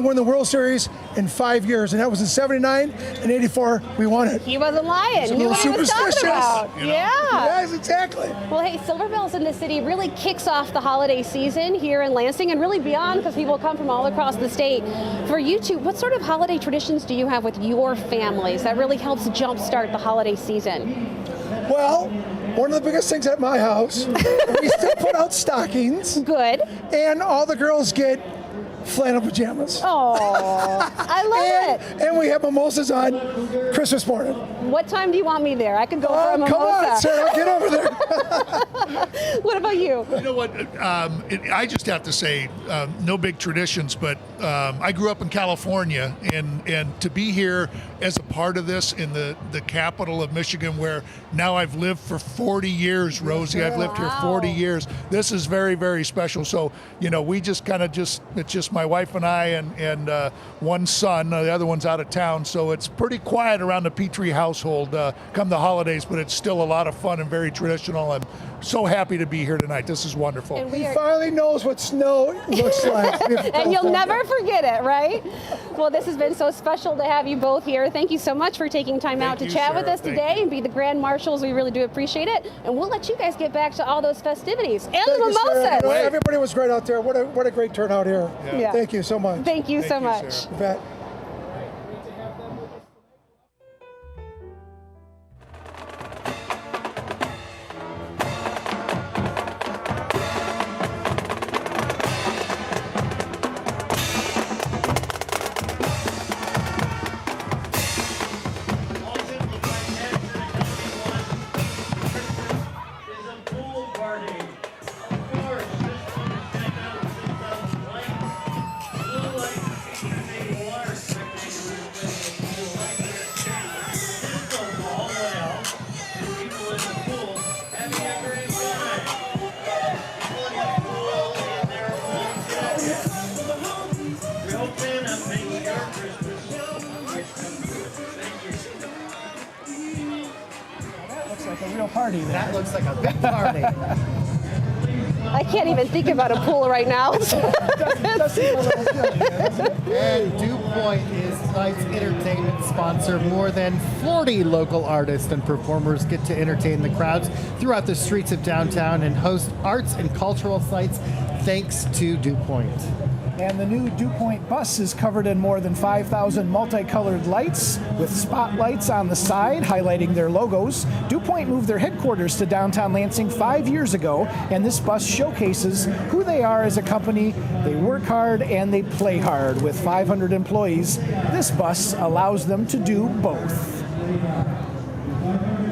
win the World Series in 5 years, and that was in '79 and '84. We won it. He wasn't lying. So Knew what he was talking about. You know? Yeah. Yes, exactly. Well, hey, Silver Bells in the City really kicks off the holiday season here in Lansing and really beyond, because people come from all across the state. For you two, what sort of holiday traditions do you have with your families that really helps jumpstart the holiday season? Well, one of the biggest things at my house, we still put out stockings. Good. And all the girls get flannel pajamas. Oh, I love it. And we have mimosas on Christmas morning. What time do you want me there? I could go for a mimosa. Come on, Sarah, get over there. What about you? You know what? I just have to say, no big traditions, but I grew up in California, and to be here as a part of this in the capital of Michigan, where now I've lived for 40 years, Rosie. I've lived here 40 years. This is very, very special. So, you know, we just kind of it's just my wife and I and one son. The other one's out of town, so it's pretty quiet around the Petrie household come the holidays, but it's still a lot of fun and very traditional. I'm so happy to be here tonight. This is wonderful. And he finally knows what snow looks like. And you'll never forget it, right? Well, this has been so special to have you both here. Thank you so much for taking time out to chat with us today and be the Grand Marshals. We really do appreciate it. And we'll let you guys get back to all those festivities and the mimosas. You know, everybody was great out there. What a great turnout here. Yeah. Thank you so much. Thank you so much. You bet. Party. That looks like a big party. I can't even think about a pool right now. And DuPont is tonight's entertainment sponsor. More than 40 local artists and performers get to entertain the crowds throughout the streets of downtown and host arts and cultural sites thanks to DuPont. And the new DuPont bus is covered in more than 5,000 multicolored lights with spotlights on the side highlighting their logos. DuPont moved their headquarters to downtown Lansing 5 years ago, and this bus showcases who they are as a company. They work hard and they play hard. With 500 employees, this bus allows them to do both.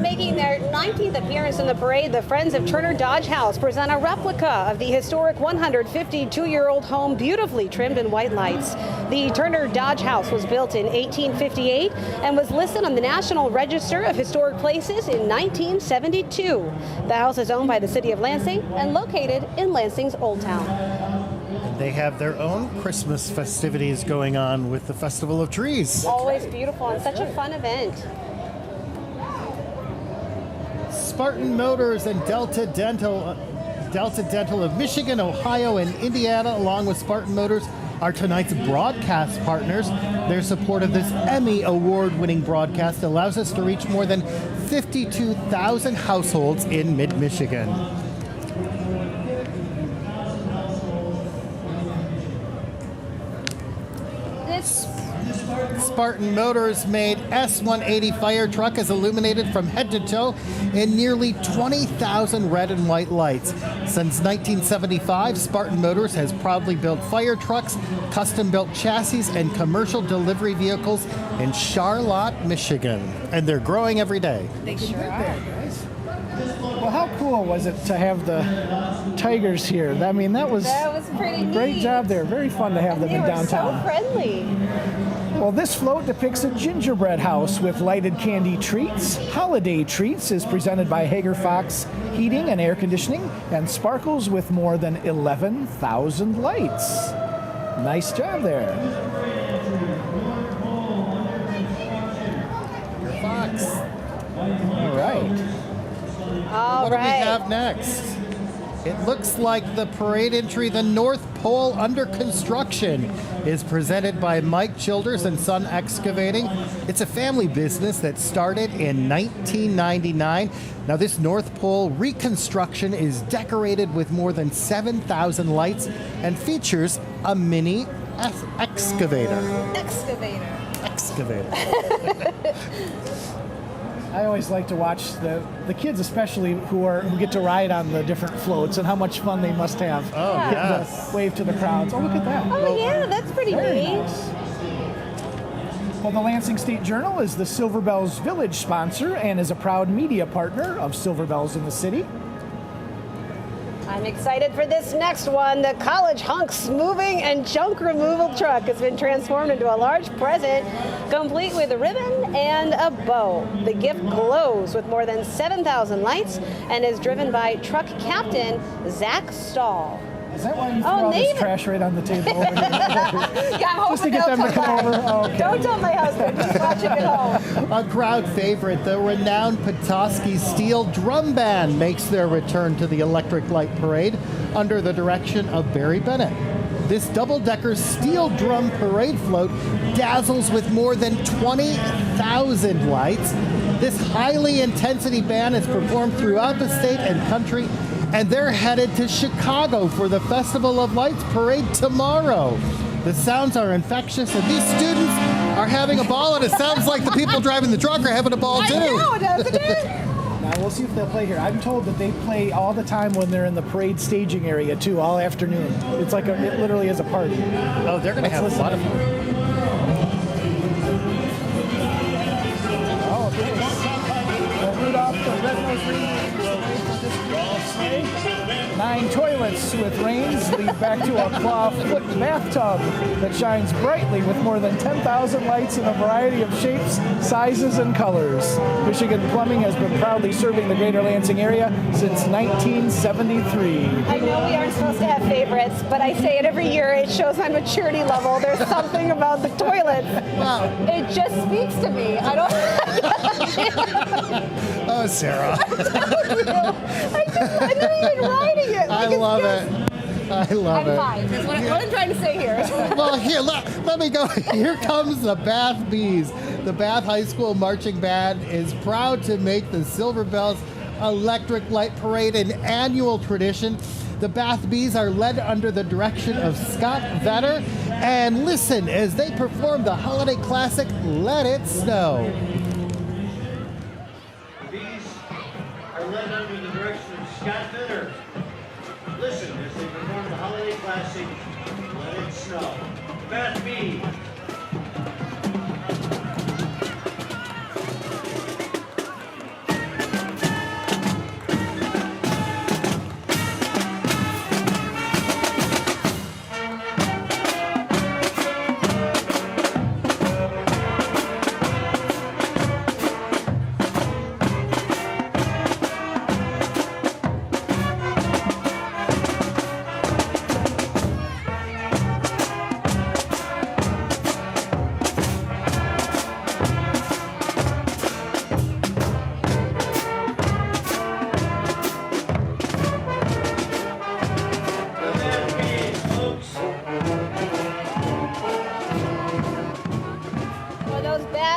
Making their 19th appearance in the parade, the Friends of Turner Dodge House present a replica of the historic 152-year-old home, beautifully trimmed in white lights. The Turner Dodge House was built in 1858 and was listed on the National Register of Historic Places in 1972. The house is owned by the City of Lansing and located in Lansing's Old Town. They have their own Christmas festivities going on with the Festival of Trees. Always beautiful and such a fun event. Spartan Motors and Delta Dental Delta Dental of Michigan, Ohio, and Indiana, along with Spartan Motors, are tonight's broadcast partners. Their support of this Emmy Award-winning broadcast allows us to reach more than 52,000 households in mid-Michigan. This Spartan Motors made S-180 fire truck is illuminated from head to toe in nearly 20,000 red and white lights. Since 1975, Spartan Motors has proudly built fire trucks, custom-built chassis, and commercial delivery vehicles in Charlotte, Michigan. And they're growing every day. They sure are. Well, how cool was it to have the Tigers here? I mean, that was pretty neat. Great job there. Very fun to have them in downtown. So friendly. Well, this float depicts a gingerbread house with lighted candy treats. Holiday Treats is presented by Hager Fox Heating and Air Conditioning and sparkles with more than 11,000 lights. Nice job there. Hager Fox. All right. What do we have next? It looks like the parade entry, the North Pole under construction, is presented by Mike Childers and Son Excavating. It's a family business that started in 1999. Now this North Pole reconstruction is decorated with more than 7,000 lights and features a mini excavator. Excavator. I always like to watch the kids, especially who get to ride on the different floats, and how much fun they must have. Oh, yes. Wave to the crowds. Oh, look at that. Oh, yeah, that's pretty Very neat. nice. Well, the Lansing State Journal is the Silver Bells Village sponsor and is a proud media partner of Silver Bells in the City. I'm excited for this next one. The College Hunks moving and junk removal truck has been transformed into a large present, complete with a ribbon and a bow. The gift glows with more than 7,000 lights and is driven by truck captain Zach Stahl. Is that why you threw all this trash right on the table over here? Yeah, I'm Just to hoping get they'll them to come come by. over? Oh, okay. Don't tell my husband. He's watching at home. A crowd favorite, the renowned Petoskey Steel Drum Band makes their return to the Electric Light Parade under the direction of Barry Bennett. This double-decker steel drum parade float dazzles with more than 20,000 lights. This highly intensity band is performed throughout the state and country, and they're headed to Chicago for the Festival of Lights parade tomorrow. The sounds are infectious, and these students are having a ball, and it sounds like the people driving the truck are having a ball too. I know, doesn't it? Now we'll see if they'll play here. I'm told that they play all the time when they're in the parade staging area too, all afternoon. It's like it literally is a party. Oh, they're going to have a lot of fun. Oh, okay. Rudolph the Red-Nosed Reindeer is away for this beautiful sleigh. 9 toilets with reins lead back to a claw-foot bathtub that shines brightly with more than 10,000 lights in a variety of shapes, sizes, and colors. Michigan Plumbing has been proudly serving the greater Lansing area since 1973. I know we aren't supposed to have favorites, but I say it every year. It shows my maturity level. There's something about the toilet. It just speaks to me. I don't. Oh, Sarah. I'm not even riding it. I love it. I love I'm it. fine. That's what I'm trying to say here. Well, here, let me go. Here comes the Bath Bees. The Bath High School Marching Band is proud to make the Silver Bells Electric Light Parade an annual tradition. The Bath Bees are led under the direction of Scott Vetter. And listen as they perform the holiday classic, Let It Snow. The Bees are led under the direction of Scott Vetter. Listen as they perform the holiday classic, Let It Snow. Bath Bees.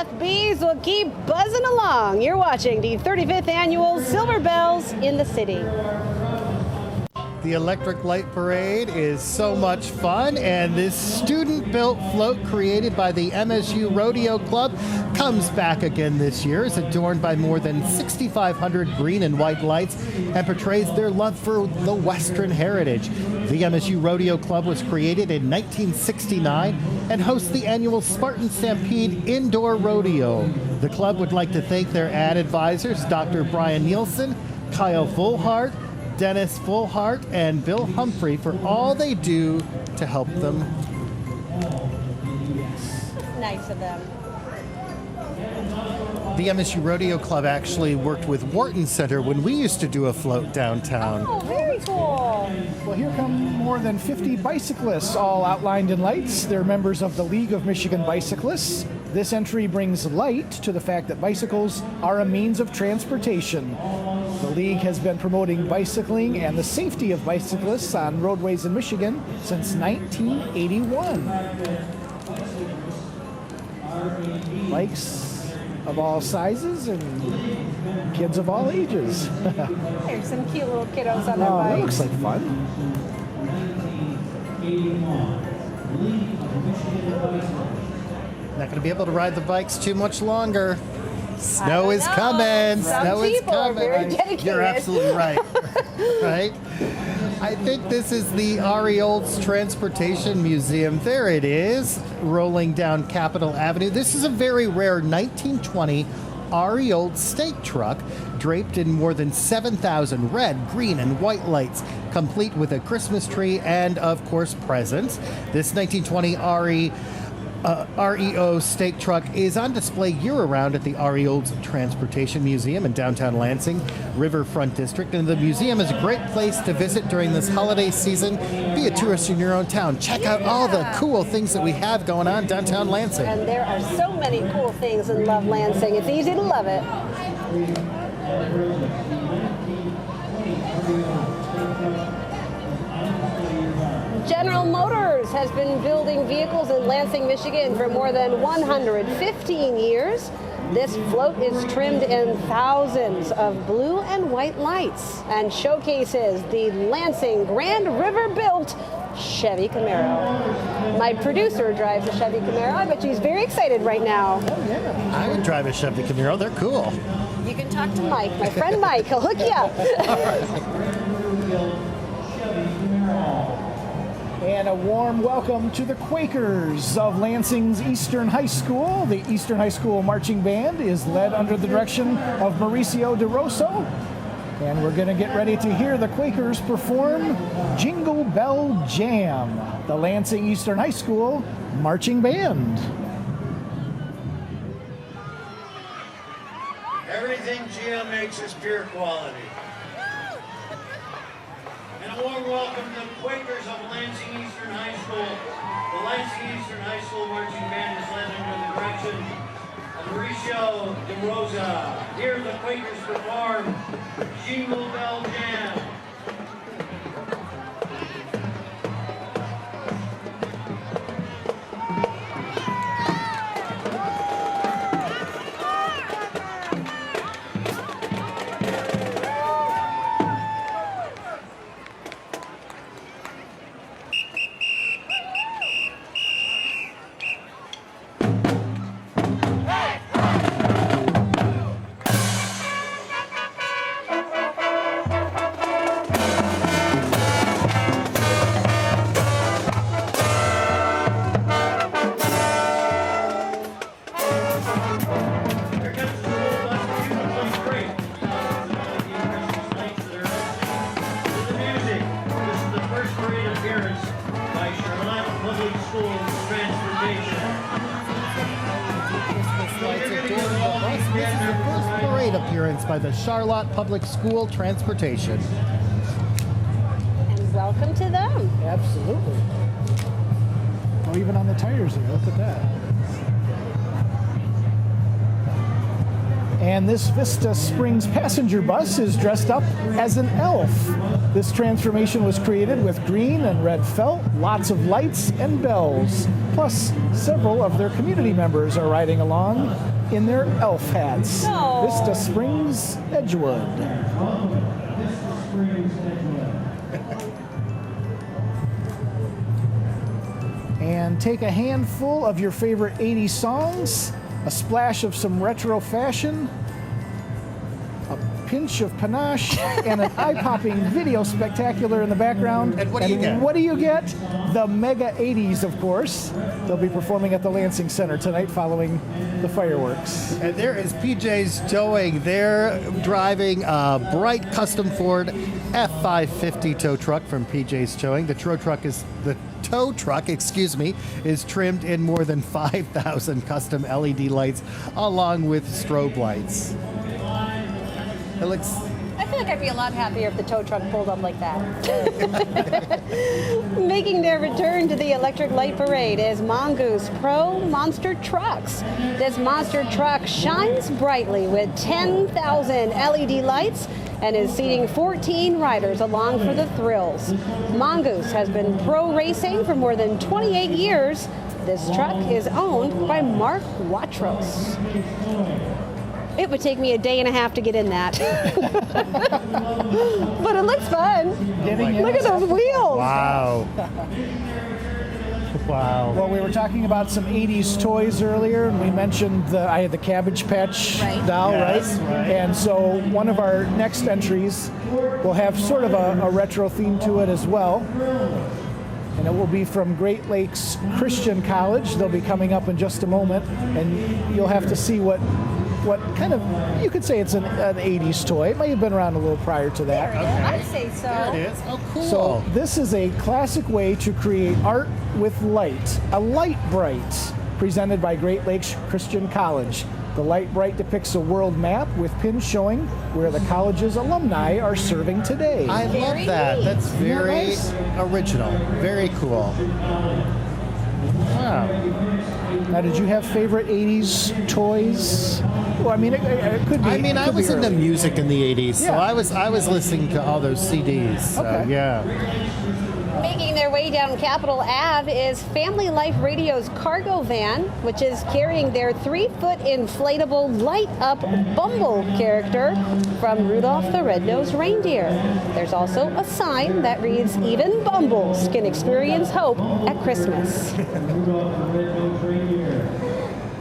Beth Bees will keep buzzing along. You're watching the 35th Annual Silver Bells in the City. The Electric Light Parade is so much fun, and this student-built float created by the MSU Rodeo Club comes back again this year. It's adorned by more than 6,500 green and white lights and portrays their love for the Western heritage. The MSU Rodeo Club was created in 1969 and hosts the annual Spartan Stampede Indoor Rodeo. The club would like to thank their ad advisors, Dr. Brian Nielsen, Kyle Fullhart, Dennis Fullhart, and Bill Humphrey for all they do to help them. Nice of them. The MSU Rodeo Club actually worked with Wharton Center when we used to do a float downtown. Oh, very cool. Well, here come more than 50 bicyclists, all outlined in lights. They're members of the League of Michigan Bicyclists. This entry brings light to the fact that bicycles are a means of transportation. The League has been promoting bicycling and the safety of bicyclists on roadways in Michigan since 1981. Bikes of all sizes and kids of all ages. There's some cute little kiddos on their Oh, that bikes. looks like fun. Not going to be able to ride the bikes too much longer. Snow I is know. coming. Some Snow is people are coming. very dedicated. You're absolutely right. Right? I think this is the Ari Olds Transportation Museum. There it is, rolling down Capitol Avenue. This is a very rare 1920 Ari Olds stake truck draped in more than 7,000 red, green, and white lights, complete with a Christmas tree and, of course, presents. This 1920 REO stake truck is on display year-round at the Ari Olds Transportation Museum in downtown Lansing, Riverfront District. And the museum is a great place to visit during this holiday season. Be a tourist in your own town. Check out all the cool things that we have going on downtown Lansing. And there are so many cool things in Love Lansing. It's easy to love it. General Motors has been building vehicles in Lansing, Michigan for more than 115 years. This float is trimmed in thousands of blue and white lights and showcases the Lansing Grand River built Chevy Camaro. My producer drives a Chevy Camaro. I bet she's very excited right now. I would drive a Chevy Camaro. They're cool. You can talk to Mike, my friend Mike. He'll hook you up. And a warm welcome to the Quakers of Lansing's Eastern High School. The Eastern High School Marching Band is led under the direction of Mauricio DeRosso. And we're going to get ready to hear the Quakers perform Jingle Bell Jam, the Lansing Eastern High School Marching Band. Everything GM makes is pure quality. And a warm welcome to the Quakers of Lansing Eastern High School. The Lansing Eastern High School Marching Band is led under the direction of Mauricio DeRosa. Here the Quakers perform Jingle Bell Jam. By the Charlotte Public School Transportation. And welcome to them. Absolutely. Oh, even on the tires there, look at that. And this Vista Springs passenger bus is dressed up as an elf. This transformation was created with green and red felt, lots of lights and bells. Plus, several of their community members are riding along in their elf hats. Oh. Vista Springs, Edgewood. And take a handful of your favorite 80s songs, a splash of some retro fashion, a pinch of panache, and an eye-popping video spectacular in the background. And what do you get? What do you get? The Mega 80s, of course. They'll be performing at the Lansing Center tonight following the fireworks. And there is PJ's Towing. They're driving a bright custom Ford F550 tow truck from PJ's Towing. The tow truck is trimmed in more than 5,000 custom LED lights along with strobe lights. It looks... I feel like I'd be a lot happier if the tow truck pulled up like that. Making their return to the Electric Light Parade is Mongoose Pro Monster Trucks. This monster truck shines brightly with 10,000 LED lights and is seating 14 riders along for the thrills. Mongoose has been pro racing for more than 28 years. This truck is owned by Mark Watros. It would take me a day and a half to get in that. But it looks fun. Look at those wheels. Wow. Wow. Well, we were talking about some 80s toys earlier, and we mentioned I had the Cabbage Patch doll, Yes, right? And so one of our next entries will have sort of a retro theme to it as well. And it will be from Great Lakes Christian College. They'll be coming up in just a moment, and you'll have to see what kind of, you could say it's an 80s toy. It might have been around a little prior to that. I'd say so. There it is. Oh, cool. So this is a classic way to create art with light. A Light Bright, presented by Great Lakes Christian College. The Light Bright depicts a world map with pins showing where the college's alumni are serving today. I love that. That's very original. Very cool. Wow. Now, did you have favorite 80s toys? Well, I mean, it could be. I mean, I was into music in the 80s, so I was listening to all those CDs. So, yeah. Making their way down Capitol Ave is Family Life Radio's cargo van, which is carrying their 3-foot inflatable light-up Bumble character from Rudolph the Red-Nosed Reindeer. There's also a sign that reads, "Even Bumbles can experience hope at Christmas."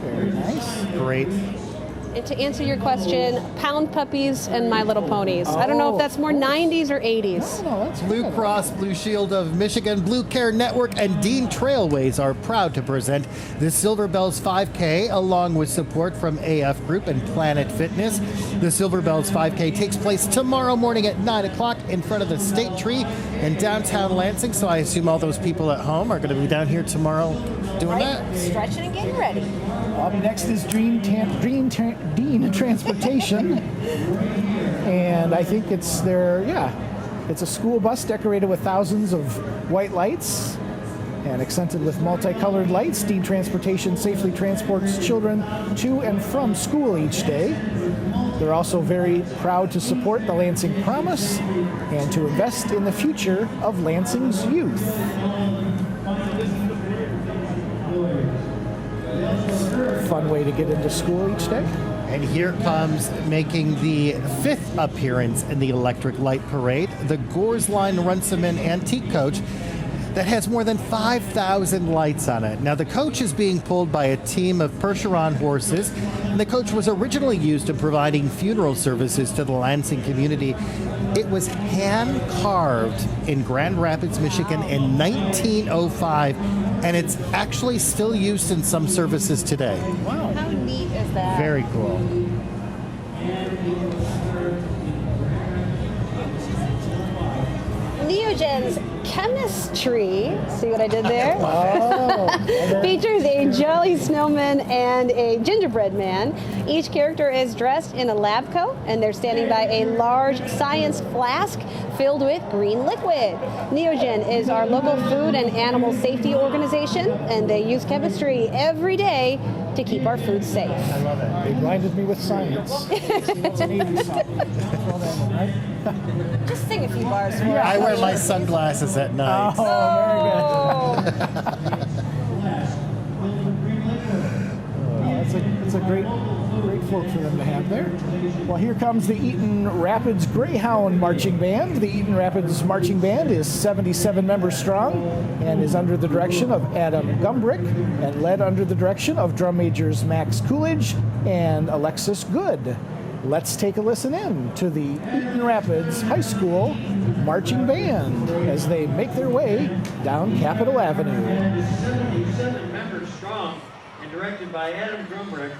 Very nice. Great. And to answer your question, Pound Puppies and My Little Ponies. I don't know if that's more 90s or 80s. No, that's Blue Cross Blue Shield of Michigan, Blue Care Network, and Dean Trailways are proud to present the Silver Bells 5K along with support from AF Group and Planet Fitness. The Silver Bells 5K takes place tomorrow morning at 9 o'clock in front of the State Tree in downtown Lansing. So I assume all those people at home are going to be down here tomorrow doing that. Stretching and getting ready. Up next is Dean Transportation, and I think it's it's a school bus decorated with thousands of white lights and accented with multicolored lights. Dean Transportation safely transports children to and from school each day. They're also very proud to support the Lansing Promise and to invest in the future of Lansing's youth. Fun way to get into school each day. And here comes, making the 5th appearance in the Electric Light Parade, the Gores Line Runciman Antique Coach that has more than 5,000 lights on it. Now, the coach is being pulled by a team of Percheron horses, and the coach was originally used in providing funeral services to the Lansing community. It was hand-carved in Grand Rapids, Michigan in 1905, and it's actually still used in some services today. Wow. How neat is that? Very cool. Neogen's Chemistry, see what I did there? Oh. Features a jolly snowman and a gingerbread man. Each character is dressed in a lab coat, and they're standing by a large science flask filled with green liquid. Neogen is our local food and animal safety organization, and they use chemistry every day to keep our food safe. I love it. They blinded me with science. That's an 80s song. Throw that in, right? Just sing a few bars for I us. wear my sunglasses at night. Oh, very good. great float for them to have there. Well, here comes the Eaton Rapids Greyhound Marching Band. The Eaton Rapids Marching Band is 77 members strong and is under the direction of Adam Gumbrick and led under the direction of drum majors Max Coolidge and Alexis Good. Let's take a listen in to the Eaton Rapids High School Marching Band as they make their way down Capitol Avenue. 77 members strong and directed by Adam Gumbrick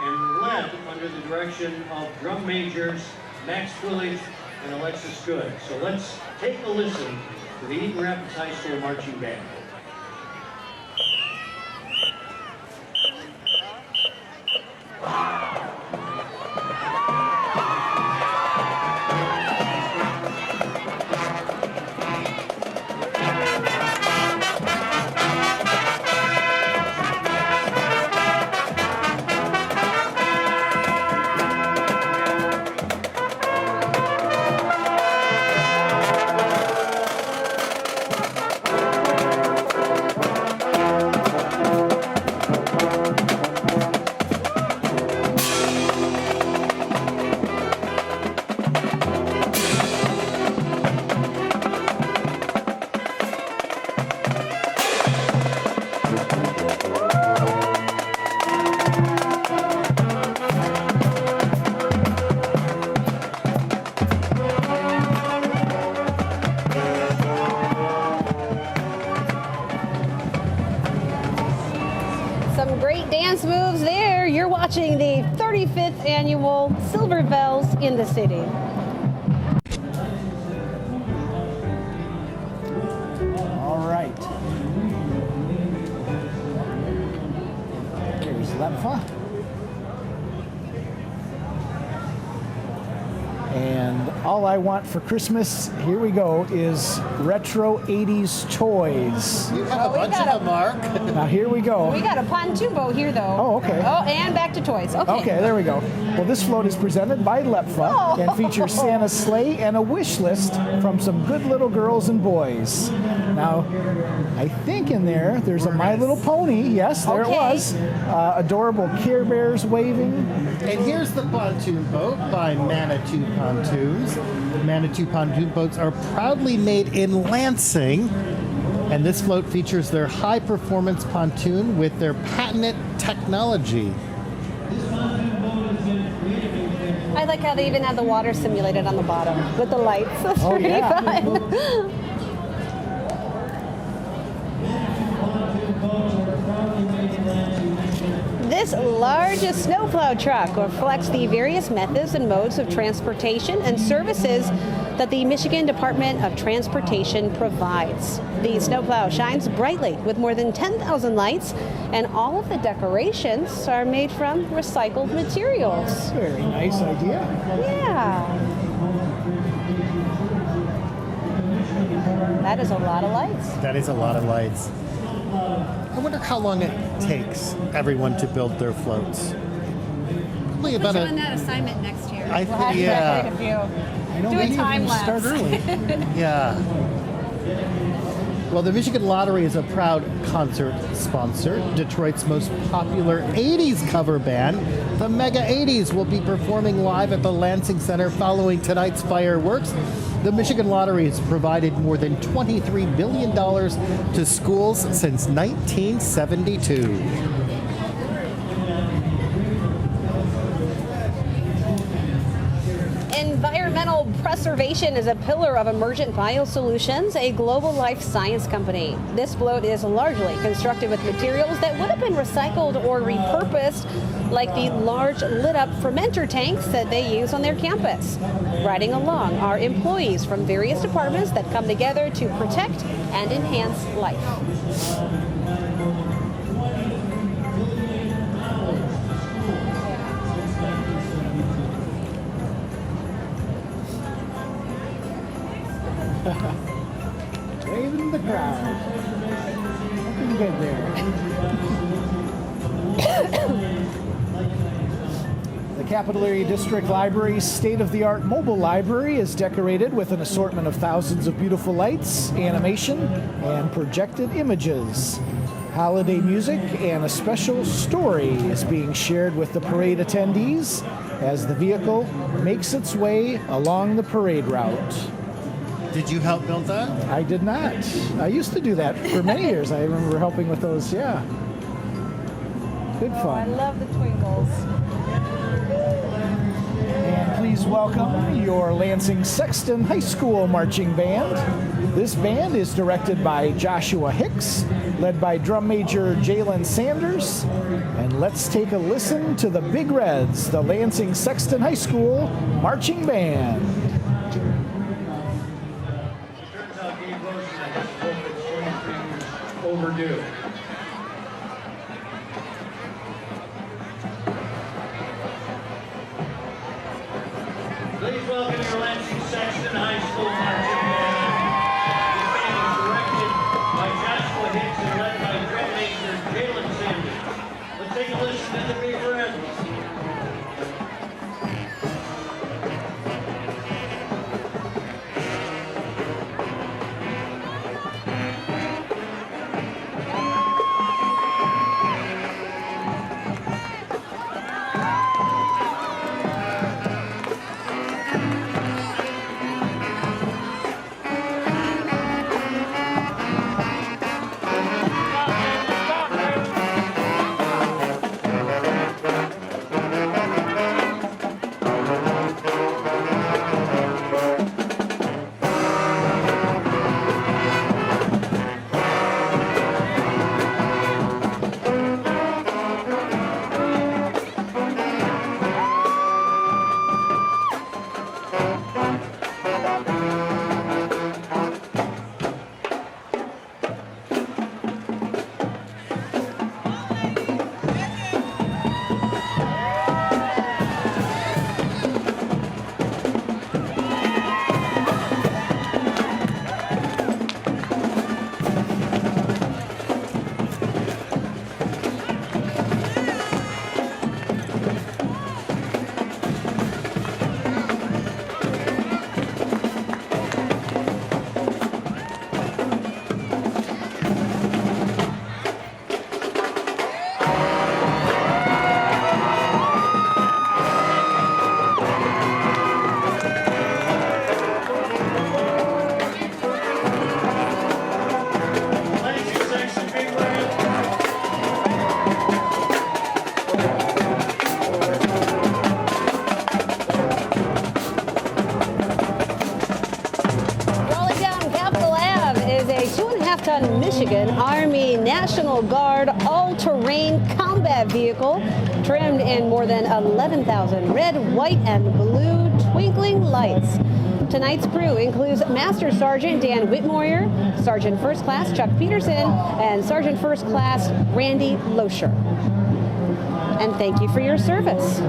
and led under the direction of drum majors Max Coolidge and Alexis Good. So let's take a listen to the Eaton Rapids High School Marching Band. Some great dance moves there. You're watching the 35th annual Silver Bells in the City. All right. There's Lepfa. And all I want for Christmas, here we go, is retro 80s toys. You have a bunch of them, Mark. Now here we go. We got a pontoon boat here, though. Oh, okay. Oh, and back to toys. Okay. Okay, there we go. Well, this float is presented by Lepfa and features Santa's sleigh and a wish list from some good little girls and boys. Now, I think in there's a My Little Pony. Yes, there it was. Adorable Care Bears waving. And here's the pontoon boat by Manitou Pontoons. Manitou pontoon boats are proudly made in Lansing. And this float features their high-performance pontoon with their patented technology. I like how they even have the water simulated on the bottom with the lights. That's pretty fun. This large snowplow truck reflects the various methods and modes of transportation and services that the Michigan Department of Transportation provides. The snowplow shines brightly with more than 10,000 lights, and all of the decorations are made from recycled materials. Very nice idea. Yeah. That is a lot of lights. That is a lot of lights. I wonder how long it takes everyone to build their floats. Probably about on that assignment next year. I think, yeah. Quite a few. I know, Do a maybe time we'll start lapse. early. Yeah. Well, the Michigan Lottery is a proud concert sponsor. Detroit's most popular 80s cover band, the Mega 80s, will be performing live at the Lansing Center following tonight's fireworks. The Michigan Lottery has provided more than $23 billion to schools since 1972. Environmental Preservation is a pillar of Emergent Biosolutions, a global life science company. This float is largely constructed with materials that would have been recycled or repurposed, like the large lit-up fermenter tanks that they use on their campus. Riding along are employees from various departments that come together to protect and enhance life. Waving the crowd. Looking good there. The Capital Area District Library's state-of-the-art mobile library is decorated with an assortment of thousands of beautiful lights, animation, and projected images. Holiday music and a special story is being shared with the parade attendees as the vehicle makes its way along the parade route. Did you help build that? I did not. I used to do that for many years. I remember helping with those, yeah. Good fun. I love the twinkles. And please welcome your Lansing Sexton High School Marching Band. This band is directed by Joshua Hicks, led by drum major Jalen Sanders. And let's take a listen to the Big Reds, the Lansing Sexton High School Marching Band. Turns out Dave Rosen, I guess, hope it's 23 years overdue. Please welcome your Lansing Sexton High School Marching Band. This band is directed by Joshua Hicks and led by drum major Jalen Sanders. Let's take a listen to the Big Reds. Michigan Army National Guard all-terrain combat vehicle trimmed in more than 11,000 red, white, and blue twinkling lights. Tonight's crew includes Master Sergeant Dan Whitmoyer, Sergeant First Class Chuck Peterson, and Sergeant First Class Randy Loescher. And thank you for your service.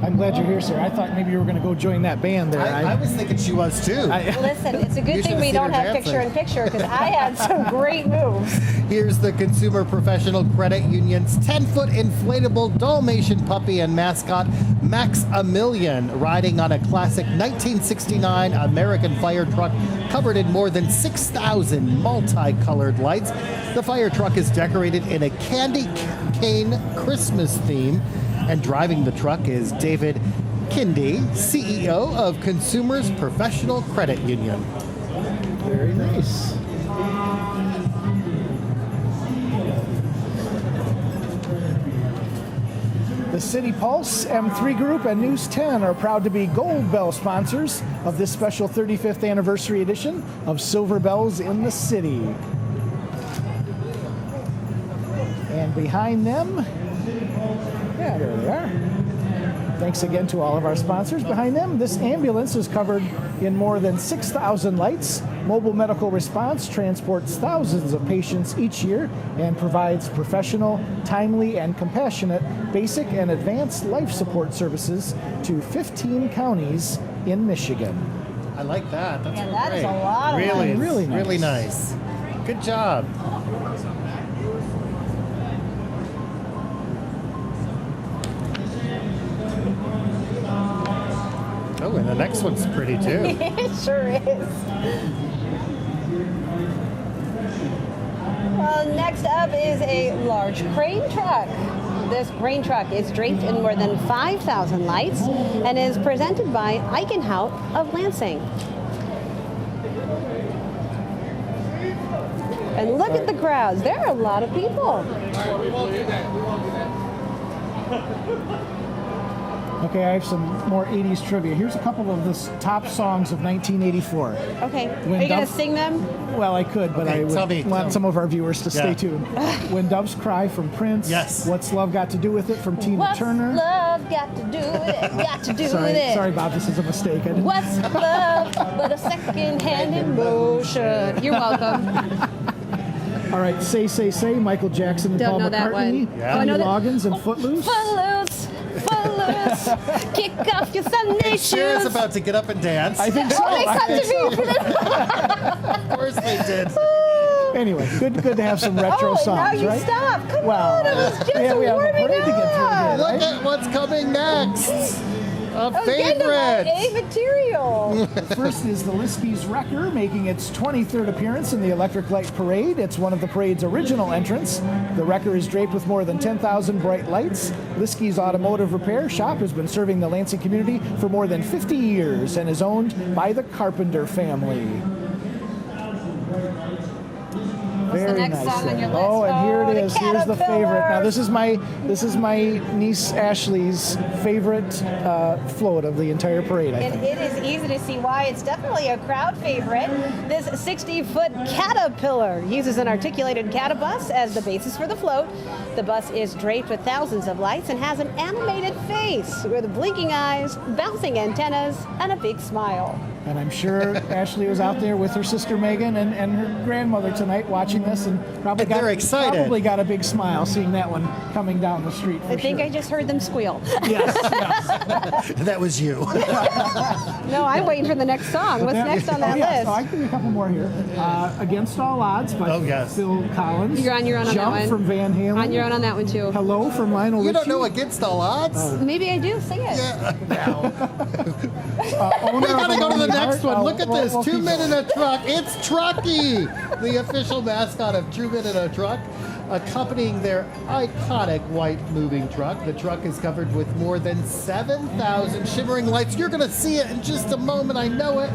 I'm glad you're here, sir. I thought maybe you were going to go join that band there. I was thinking she was too. Listen, it's a good thing we don't have picture-in-picture because I had some great moves. Here's the Consumer Professional Credit Union's 10-foot inflatable Dalmatian puppy and mascot, Max a Million, riding on a classic 1969 American fire truck covered in more than 6,000 multicolored lights. The fire truck is decorated in a candy cane Christmas theme. And driving the truck is David Kindy, CEO of Consumers Professional Credit Union. Very nice. The City Pulse, M3 Group, and News 10 are proud to be Gold Bell sponsors of this special 35th anniversary edition of Silver Bells in the City. And behind them, yeah, there they are. Thanks again to all of our sponsors. Behind them, this ambulance is covered in more than 6,000 lights. Mobile Medical Response transports thousands of patients each year and provides professional, timely, and compassionate basic and advanced life support services to 15 counties in Michigan. I like that. That's Yeah, that great. is a lot of really, lights. Really nice. Really nice. Good job. Oh, and the next one's pretty too. It sure is. Well, next up is a large crane truck. This crane truck is draped in more than 5,000 lights and is presented by Eichenhout of Lansing. And look at the crowds. There are a lot of people. Okay, I have some more 80s trivia. Here's a couple of the top songs of 1984. Okay. When Are you going to Dove- sing them? Well, I could, but Okay, I tell me, would want tell some me. of our viewers to stay Yeah. tuned. When Doves Cry from Prince. Yes. What's Love Got to Do with It from Tina What's Turner. love got to do with it? Got to do Sorry, with it. sorry, Bob, this is a mistake. I didn't- What's love but a second-hand emotion? You're welcome. All right, Say, Michael Jackson and Don't Paul know that McCartney. one. Yeah. Oh, I know Kenny that- Loggins and Footloose. Footloose, footloose, kick off your Sunday shoes. Cher's about to get up and dance. I think so. Oh, they I come think to so. me for this. Of course they did. Anyway, good to have some retro Oh, songs, now you right? stop. Come Wow. on, it was just Yeah, we have a warming parade to get through up. here. Look at what's coming next. A I was getting to my favorite. A material. First is the Liskey's Wrecker, making its 23rd appearance in the Electric Light Parade. It's one of the parade's original entrants. The Wrecker is draped with more than 10,000 bright lights. Liskey's Automotive Repair Shop has been serving the Lansing community for more than 50 years and is owned by the Carpenter family. Very next nice song on there. your list? Oh, and here Oh, it the is. Here's the favorite. Now Caterpillar. this is my niece Ashley's favorite float of the entire parade. I think. It is easy to see why. It's definitely a crowd favorite. This 60-foot Caterpillar uses an articulated catibus as the basis for the float. The bus is draped with thousands of lights and has an animated face with blinking eyes, bouncing antennas, and a big smile. And I'm sure Ashley was out there with her sister Megan and her grandmother tonight watching this, and probably And they're excited. Probably got a big smile seeing that one coming down the street. I think I just heard them squeal. Yes. That was you. No, I'm waiting for the next song. What's next on that yeah, list? So I can do a couple more here. Against All Odds by Oh, yes. Phil Collins. You're on your own on Jump that one. from Van Halen. On your own on that one too. Hello from Lionel You don't Richie. know Against All Odds? Maybe I do. Sing it. Owner We of gotta a go to the Lonely next Heart. one. Look at We'll this. keep 2 men going. in a truck. It's Trucky, the official mascot of 2 Men in a Truck, accompanying their iconic white moving truck. The truck is covered with more than 7,000 shimmering lights. You're going to see it in just a moment. I know it.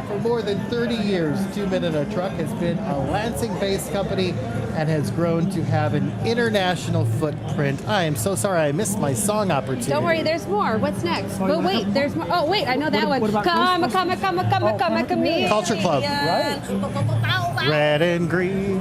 For more than 30 years, 2 Men in a Truck has been a Lansing-based company and has grown to have an international footprint. I am so sorry I missed my song opportunity. Don't worry, there's more. What's next? Oh, you But wanna wait, come- there's more. Oh, wait, I know that What one. about Come, Christmas? come, come, come, come, come, Chameleon. Culture Club. Right. Red and green.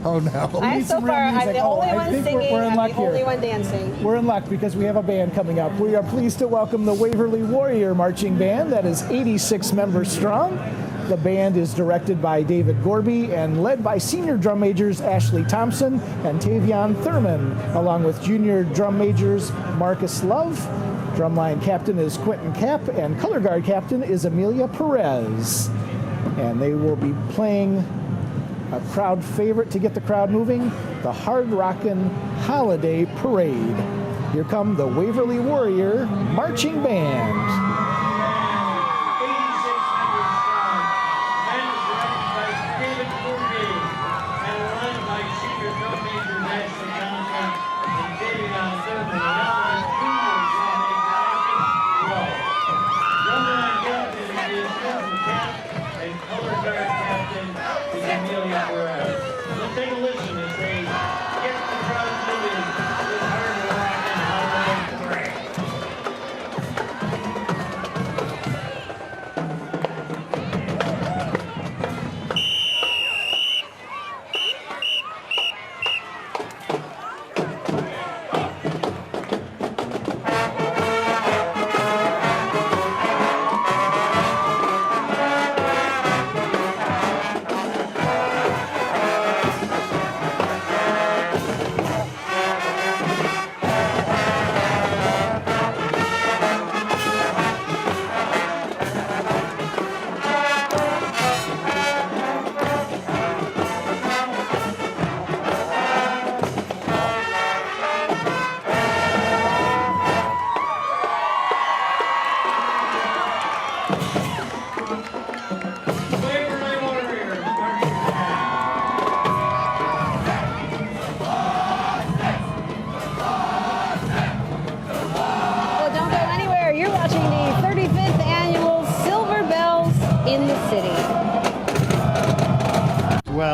Oh no. I'm need so some real far, I'm music. the Oh, only I one think singing, we're in I'm luck the only here. one dancing. We're in luck because we have a band coming up. We are pleased to welcome the Waverly Warrior Marching Band that is 86 members strong. The band is directed by David Gorby and led by senior drum majors Ashley Thompson and Tavion Thurman, along with junior drum majors Marcus Love. Drumline captain is Quentin Kapp, and color guard captain is Amelia Perez. And they will be playing a crowd favorite to get the crowd moving, the Hard Rockin' Holiday Parade. Here come the Waverly Warrior Marching Band. 86 members strong. Men directed by David Corby and led by senior drum major Ashley Thompson and Davion Thurman. Along with junior drum major Marcus Lowe. Drumline captain is Quentin Kapp and color guard captain is Amelia Perez. Let's take a listen as they get the crowd moving with Hard Rock and Holiday Parade.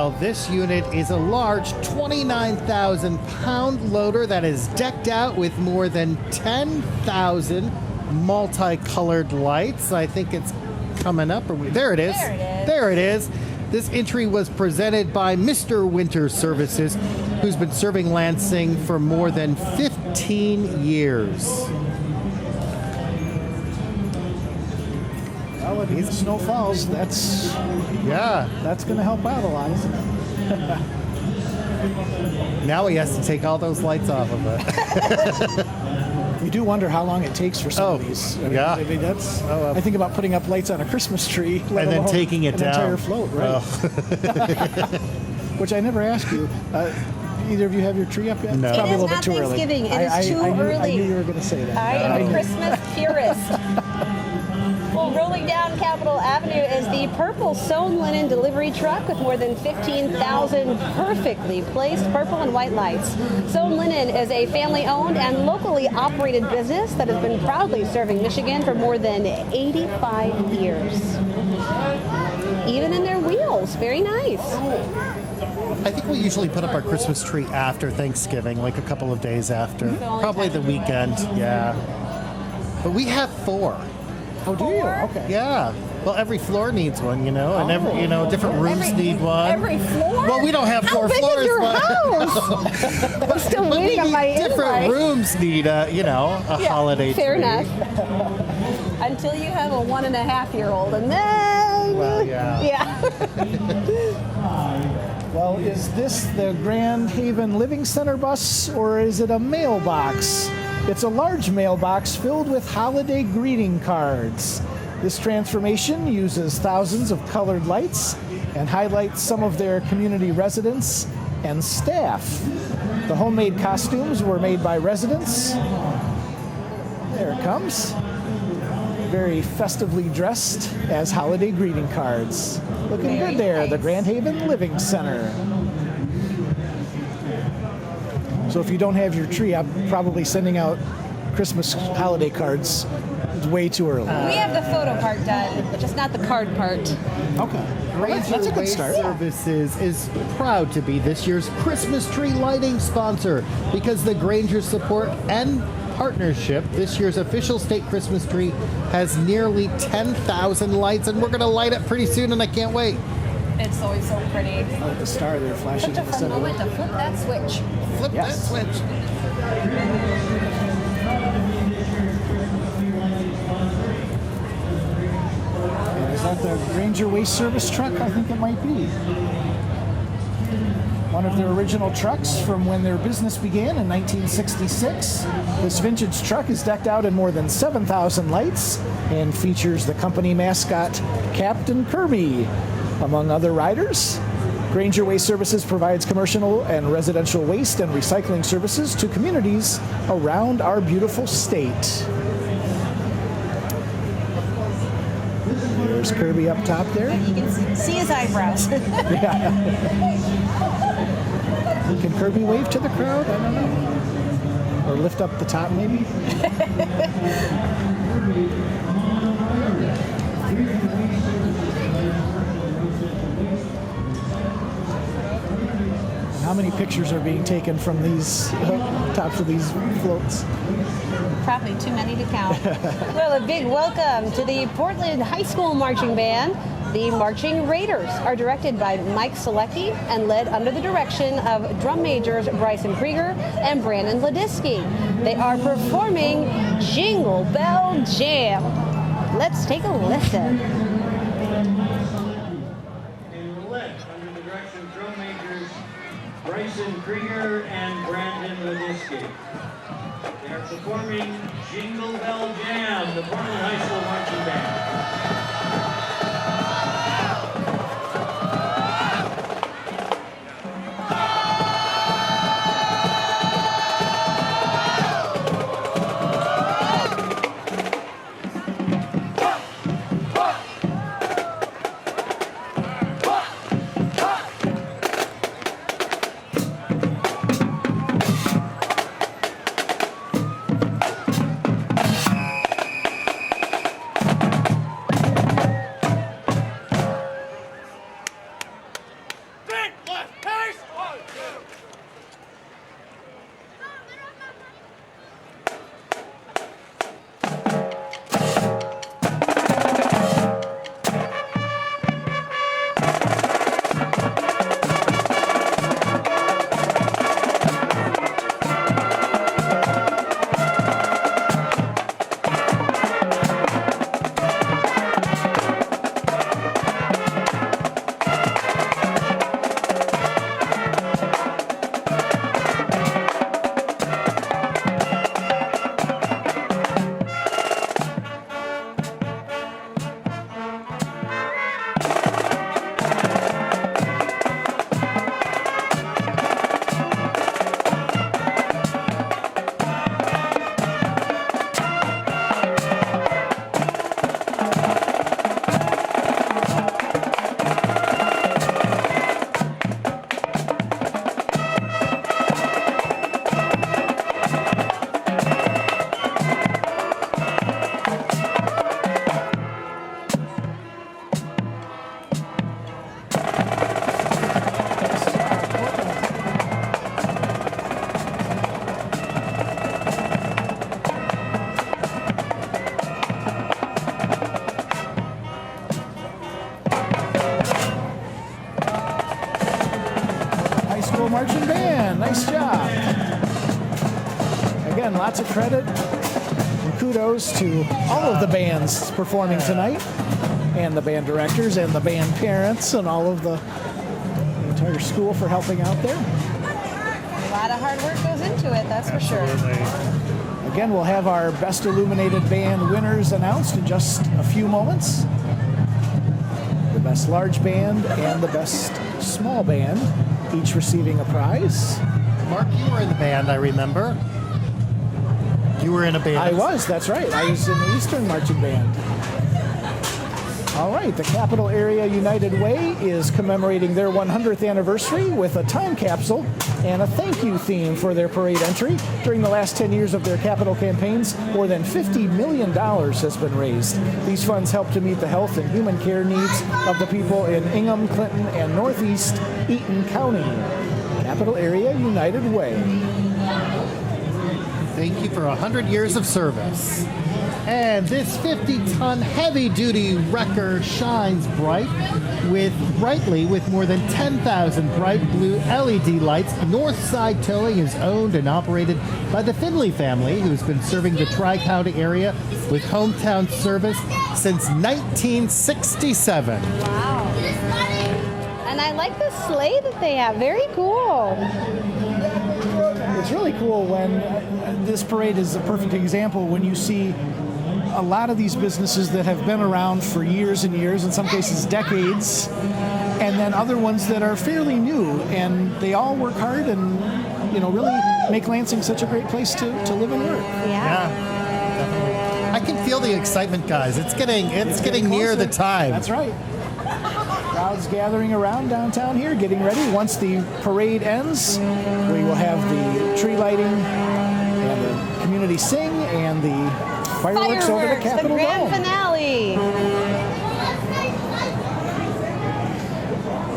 Well, this unit is a large 29,000-pound loader that is decked out with more than 10,000 multicolored lights. I think it's coming up. There it is. There it is. This entry was presented by Mr. Winter Services, who's been serving Lansing for more than 15 years. Well, if the snow falls, that's going to help out a lot, isn't it? Now he has to take all those lights off of it. You do wonder how long it takes for some of these. I mean, that's. I think about putting up lights on a Christmas tree, and then taking it an down. entire float, right? Which I never asked you. Either of you have your tree up yet? No. It's probably It is a little not bit too early. Thanksgiving. It is too early. I knew you were going to say that. I am a Christmas purist. Well, rolling down Capitol Avenue is the purple sewn linen delivery truck with more than 15,000 perfectly placed purple and white lights. Sewn Linen is a family-owned and locally operated business that has been proudly serving Michigan for more than 85 years. Even in their wheels, very nice. I think we usually put up our Christmas tree after Thanksgiving, like a couple of days after. Probably the weekend, yeah. But we have 4. Oh, do you? Okay. Yeah. Well, every floor needs one, and every, different rooms need one. Every floor? Well, we don't have 4 How big floors, is your but house? I'm still waiting on my different invite. rooms need a holiday fair tree. enough. Until you have a 1.5-year-old, and then Well, yeah. Well, is this the Grand Haven Living Center bus, or is it a mailbox? It's a large mailbox filled with holiday greeting cards. This transformation uses thousands of colored lights and highlights some of their community residents and staff. The homemade costumes were made by residents. There it comes. Very festively dressed as holiday greeting cards. Looking good there, the Grand Haven Living Center. So if you don't have your tree up, probably sending out Christmas holiday cards is way too early. We have the photo part done, just not the card part. Okay. Granger That's a good Waste start. Services is proud to be this year's Christmas tree lighting sponsor because the Granger support and partnership. This year's official state Christmas tree has nearly 10,000 lights, and we're going to light it pretty soon, and I can't wait. It's always so pretty. Like the star there flashing Such in a the fun center. moment to flip that switch. Flip that switch. And is that the Granger Waste Service truck? I think it might be. One of their original trucks from when their business began in 1966. This vintage truck is decked out in more than 7,000 lights and features the company mascot, Captain Kirby. Among other riders, Granger Waste Services provides commercial and residential waste and recycling services to communities around our beautiful state. There's Kirby up top there. You can see his eyebrows. Can Kirby wave to the crowd? I don't know. Or lift up the top, maybe? How many pictures are being taken from these tops of these floats? Probably too many to count. Well, a big welcome to the Portland High School Marching Band. The Marching Raiders are directed by Mike Selecki and led under the direction of drum majors Bryson Krieger and Brandon Ladisky. They are performing Jingle Bell Jam. Let's take a listen. And led under the direction of drum majors Bryson Krieger and Brandon Ladisky. They are performing Jingle Bell Jam, the Portland High School Marching Band. again, lots of credit and kudos to all of the bands performing tonight, and the band directors and the band parents and all of the entire school for helping out there. A lot of hard work goes into it, that's for sure. Again, we'll have our Best Illuminated Band winners announced in just a few moments. The Best Large Band and the Best Small Band, each receiving a prize. Mark, you were in the band, I remember. You were in a band. I was, that's right. I was in the Eastern Marching Band. All right, the Capital Area United Way is commemorating their 100th anniversary with a time capsule and a thank you theme for their parade entry. During the last 10 years of their capital campaigns, more than $50 million has been raised. These funds help to meet the health and human care needs of the people in Ingham, Clinton, and Northeast Eaton County. Capital Area United Way. Thank you for 100 years of service. And this 50-ton heavy-duty wrecker shines brightly with more than 10,000 bright blue LED lights. Northside Towing is owned and operated by the Finley family, who's been serving the Tri-County area with hometown service since 1967. Wow. And I like the sleigh that they have. Very cool. It's really cool when this parade is a perfect example when you see a lot of these businesses that have been around for years and years, in some cases decades, and then other ones that are fairly new, and they all work hard and really make Lansing such a great place to live and work. Yeah, definitely. I can feel the excitement, guys. It's getting near the time. That's right. Crowds gathering around downtown here, getting ready. Once the parade ends, we will have the tree lighting and the community sing and the fireworks over the Capitol the grand Dome. finale.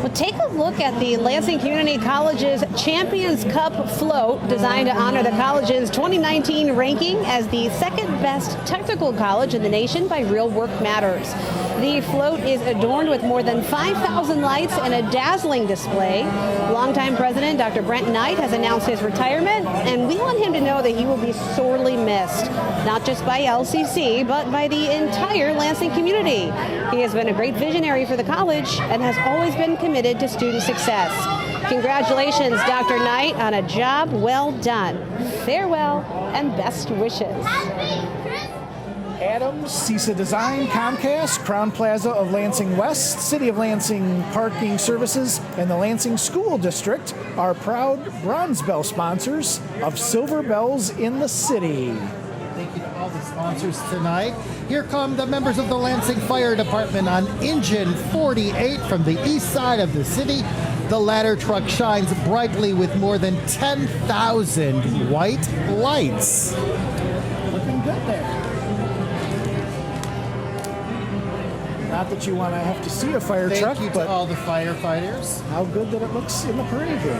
Well, take a look at the Lansing Community College's Champions Cup float, designed to honor the college's 2019 ranking as the second best technical college in the nation by Real Work Matters. The float is adorned with more than 5,000 lights and a dazzling display. Longtime president Dr. Brent Knight has announced his retirement, and we want him to know that he will be sorely missed, not just by LCC, but by the entire Lansing community. He has been a great visionary for the college and has always been committed to student success. Congratulations, Dr. Knight, on a job well done. Farewell and best wishes. Adams, CISA Design, Comcast, Crown Plaza of Lansing West, City of Lansing Parking Services, and the Lansing School District are proud Bronze Bell sponsors of Silver Bells in the City. Thank you to all the sponsors tonight. Here come the members of the Lansing Fire Department on Engine 48 from the east side of the city. The ladder truck shines brightly with more than 10,000 white lights. Looking good there. Not that you want to have to see a fire truck, Thank you but to all the firefighters. How good that it looks in the parade here.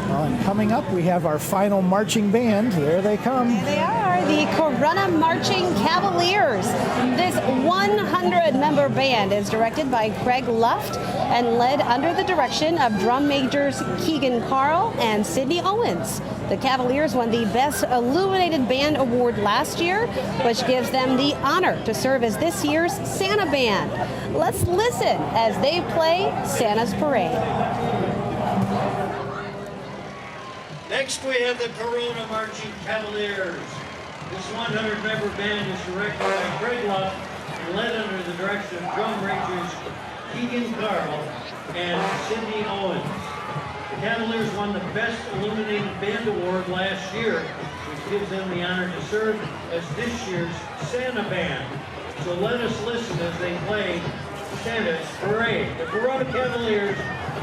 Well, and coming up, we have our final marching band. There they come. There they are, the Corunna Marching Cavaliers. This 100-member band is directed by Craig Luft and led under the direction of drum majors Keegan Carl and Sydney Owens. The Cavaliers won the Best Illuminated Band Award last year, which gives them the honor to serve as this year's Santa Band. Let's listen as they play Santa's Parade. Next we have the Corunna Marching Cavaliers. This 100-member band is directed by Craig Luft and led under the direction of drum majors Keegan Carl and Sydney Owens. The Cavaliers won the Best Illuminated Band Award last year, which gives them the honor to serve as this year's Santa Band. So let us listen as they play Santa's Parade. The Corunna Cavaliers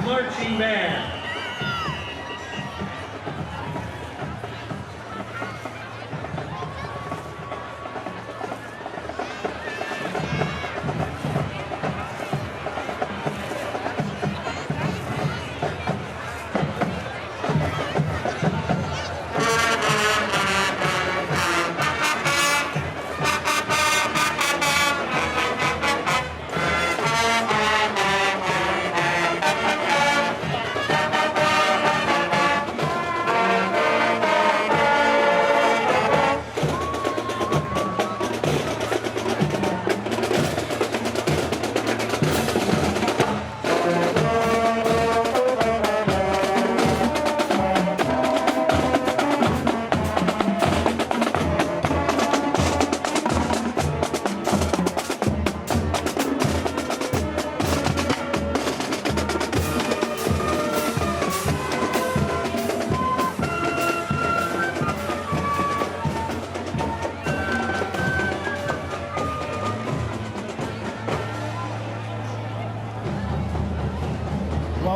Marching Band.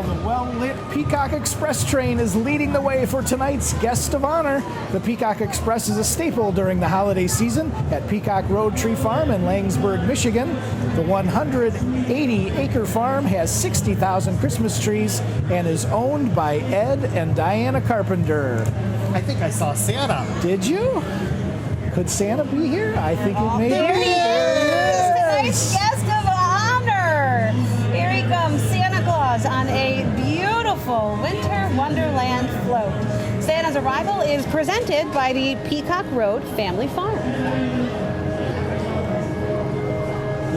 Well, the well-lit Peacock Express train is leading the way for tonight's guest of honor. The Peacock Express is a staple during the holiday season at Peacock Road Tree Farm in Langsburg, Michigan. The 180-acre farm has 60,000 Christmas trees and is owned by Ed and Diana Carpenter. I think I saw Santa. Did you? Could Santa be here? I think it may There be. he is, tonight's guest of honor. Here he comes, Santa Claus on a beautiful winter wonderland float. Santa's arrival is presented by the Peacock Road Family Farm.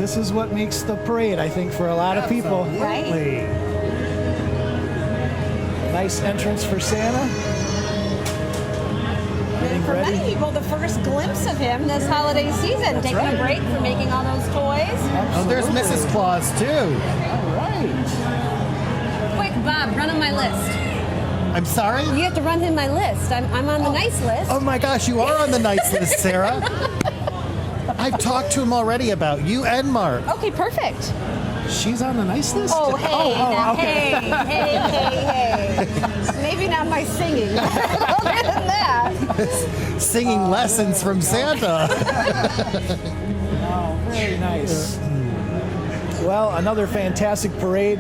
This is what makes the parade, I think, for a lot of people. Right. Nice entrance for Santa. And for many people, the first glimpse of him this holiday season, taking a break from making all those toys. Oh, there's Mrs. Claus, too. All right. Quick, Bob, run on my list. I'm sorry? You have to run him my list. I'm on the nice list. Oh my gosh, you are on the nice list, Sarah. I've talked to him already about you and Mark. Okay, perfect. She's on the nice list? Oh, hey, now, okay. hey. Maybe not my singing. Other than that. Singing lessons from Santa. Oh, very nice. Well, another fantastic parade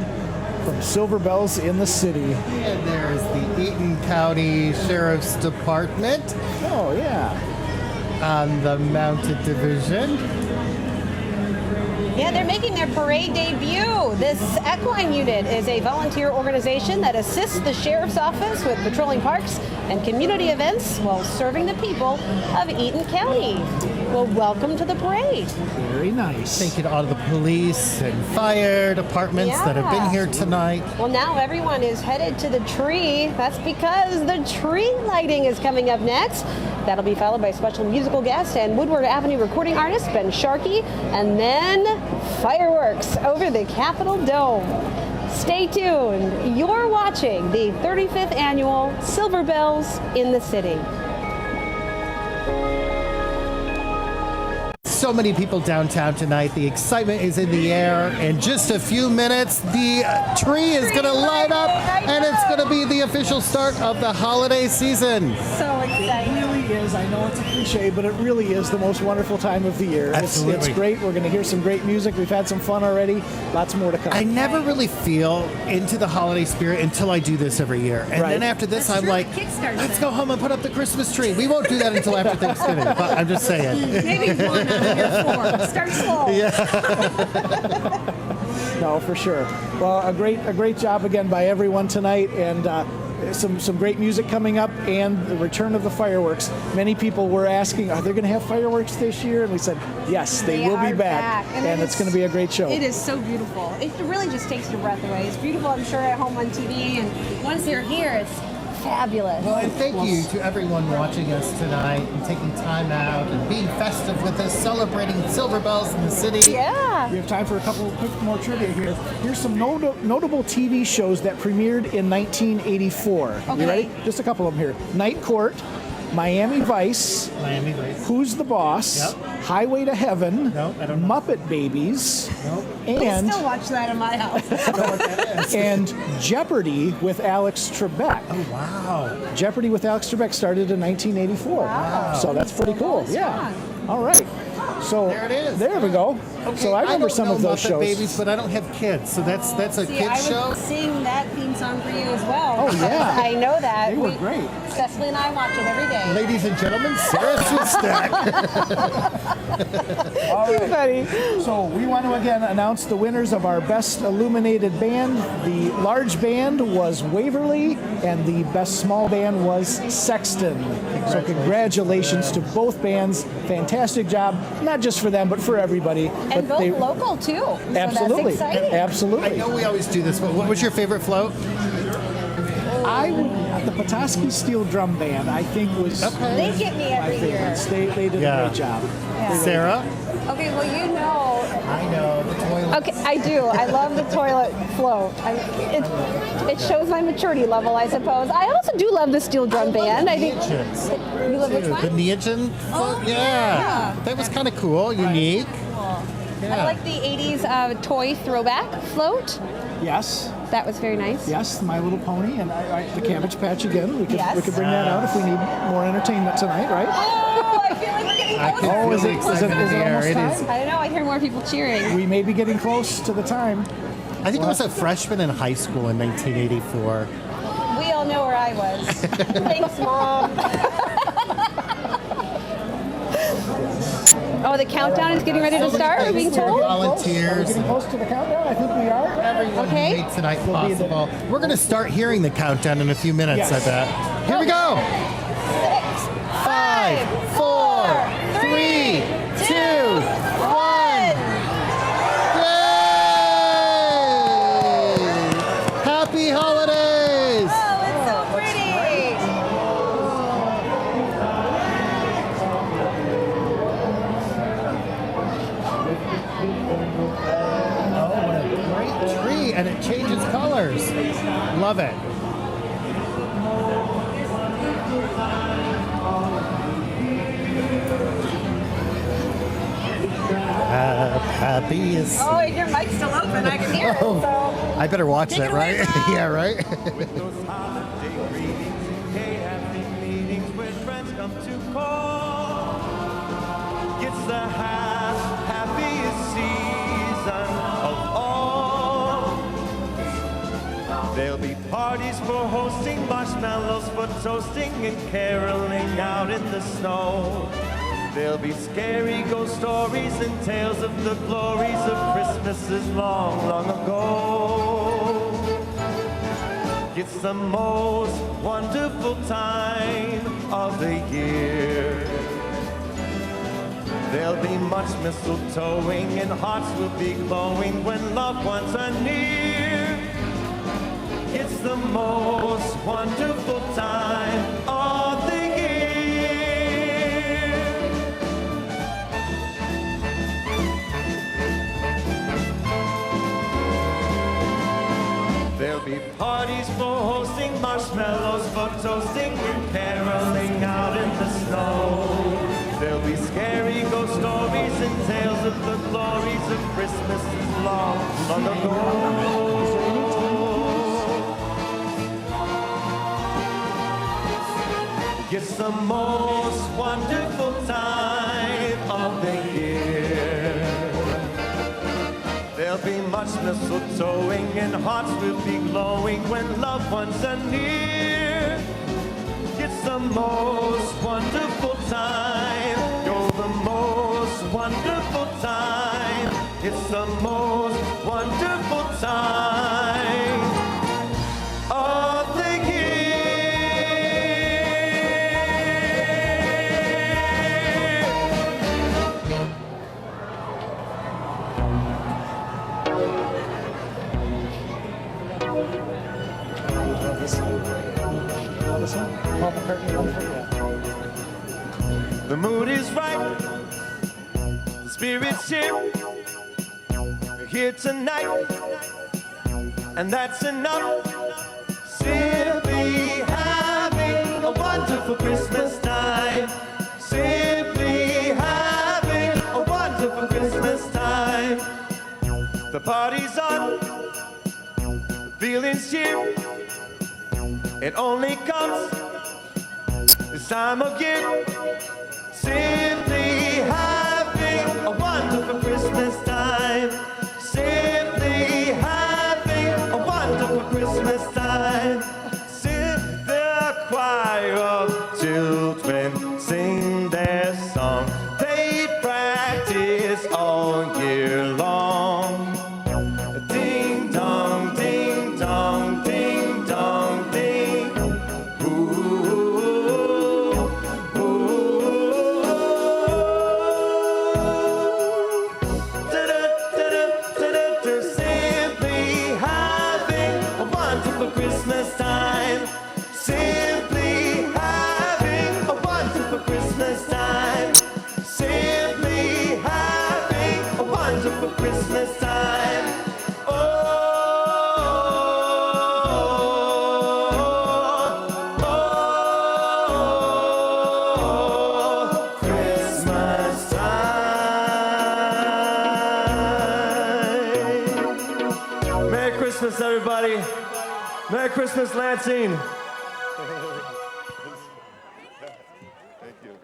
from Silver Bells in the city. And there's the Eaton County Sheriff's Department. Oh, yeah. On the Mounted Division. Yeah, they're making their parade debut. This equine unit is a volunteer organization that assists the sheriff's office with patrolling parks and community events while serving the people of Eaton County. Well, welcome to the parade. Very nice. Thank you to all of the police and fire departments that have been here tonight. Well, now everyone is headed to the tree. That's because the tree lighting is coming up next. That'll be followed by special musical guest and Woodward Avenue recording artist Ben Sharkey, and then fireworks over the Capitol Dome. Stay tuned. You're watching the 35th annual Silver Bells in the City. So many people downtown tonight. The excitement is in the air. In just a few minutes, the tree is going to light up, and it's going to be the official start of the holiday season. So exciting. It really is. I know it's a cliche, but it really is the most wonderful time of the year. Absolutely. It's great. We're going to hear some great music. We've had some fun already. Lots more to come. I never really feel into the holiday spirit until I do this every year. And then after this, I'm like, let's go home and put up the Christmas tree. We won't do that until after Thanksgiving, but I'm just saying. Maybe one out of your four. Start slow. No, for sure. Well, a great job again by everyone tonight, and some great music coming up, and the return of the fireworks. Many people were asking, are they going to have fireworks this year? And we said, yes, they will be back. And it's going to be a great show. It is so beautiful. It really just takes your breath away. It's beautiful, I'm sure, at home on TV, and once you're here, it's fabulous. Well, and thank you to everyone watching us tonight and taking time out and being festive with us, celebrating Silver Bells in the city. Yeah. We have time for a couple quick more trivia here. Here's some notable TV shows that premiered in 1984. Okay. You ready? Just a couple of them here. Night Court, Miami Vice, Who's the Boss, Highway to Heaven, I don't know. Muppet Babies, I and still watch that in my house. and Jeopardy with Alex Trebek. Oh, wow. Jeopardy with Alex Trebek started in 1984. Wow. So that's pretty cool. Yeah. All right. So there it is. There we go. Okay, So I remember don't some know of those Muppet shows. Babies, but I don't have kids, so that's a See, kid I show. would sing that theme song for you as well. Oh, yeah. I know that. They were great. Cecily and I watch it every day. Ladies and gentlemen, Sarah Sustak. All right. Buddy. So we want to again announce the winners of our best illuminated band. The large band was Waverly, and the best small band was Sexton. So congratulations to both bands. Fantastic job, not just for them, but for everybody. And both local, too. So Absolutely. that's exciting. Absolutely. I know we always do this, but what was your favorite float? The Petoskey Steel Drum Band, I think, was They get me my every year. favorites. They did a great job. Yeah. Sarah? Okay, well, you know. I know, the toilet. Okay, I do. I love the toilet float. It shows my maturity level, I suppose. I also do love the steel drum band. I think. You love which The one? Neogen float? Yeah. That was kind of cool, unique. I like the 80s toy throwback float. Yes. That was very nice. Yes, My Little Pony and the Cabbage Patch again. We could Yes. we could bring that out if we need more entertainment tonight, right? Oh, I feel like we're getting I close. can feel the excitement in the air. almost It time? is. I don't know. I hear more people cheering. We may be getting close to the time. I think I was a freshman in high school in 1984. We all know where I was. Thanks, Mom. Oh, the countdown is getting ready to start. We're being told. Are we Volunteers. getting close to the countdown? I think we are. Everyone who Okay. made tonight We'll be in the- possible. We're going to start hearing the countdown in a few minutes, Yes. I bet. Here we go. 5, 4, 3, 2, 1. Yay! Happy holidays! Oh, it's so pretty. Oh, what a great tree, and it changes colors. Love it. Happiest. Oh, and your mic's still open. I can hear it. So. I better watch Take that, it away, right? Mom. Yeah, right? With those holiday greetings, happy meetings where friends come to call. It's the happiest season of all. There'll be parties for hosting, marshmallows for toasting, and caroling out in the snow. There'll be scary ghost stories and tales of the glories of Christmases long, long ago. It's the most wonderful time of the year. There'll be much mistletoeing and hearts will be glowing when loved ones are near. It's the most wonderful time of the year. There'll be parties for hosting, marshmallows for toasting, and caroling out in the snow. There'll be scary ghost stories and tales of the glories of Christmases long, long ago. It's the most wonderful time of the year. There'll be much mistletoeing and hearts will be glowing when loved ones are near. It's the most wonderful time. You're the most wonderful time. It's the most wonderful time of the year. The mood is right, the spirit's here. We're here tonight, and that's enough. Simply having a wonderful Christmas time. Simply having a wonderful Christmas time. The party's on, the feeling's here. It only comes this time of year. Simply having a wonderful Christmas time. Simply having a wonderful Christmas time. Sing the choir of children, sing their song. They practice all year long. Ding dong, ding dong, ding dong, ding. Simply having a wonderful Christmas time. Simply having a wonderful Christmas time. Simply having a wonderful Christmas time. Christmas time. Merry Christmas. Christmas, everybody. Merry Christmas, Lansing. Thank you.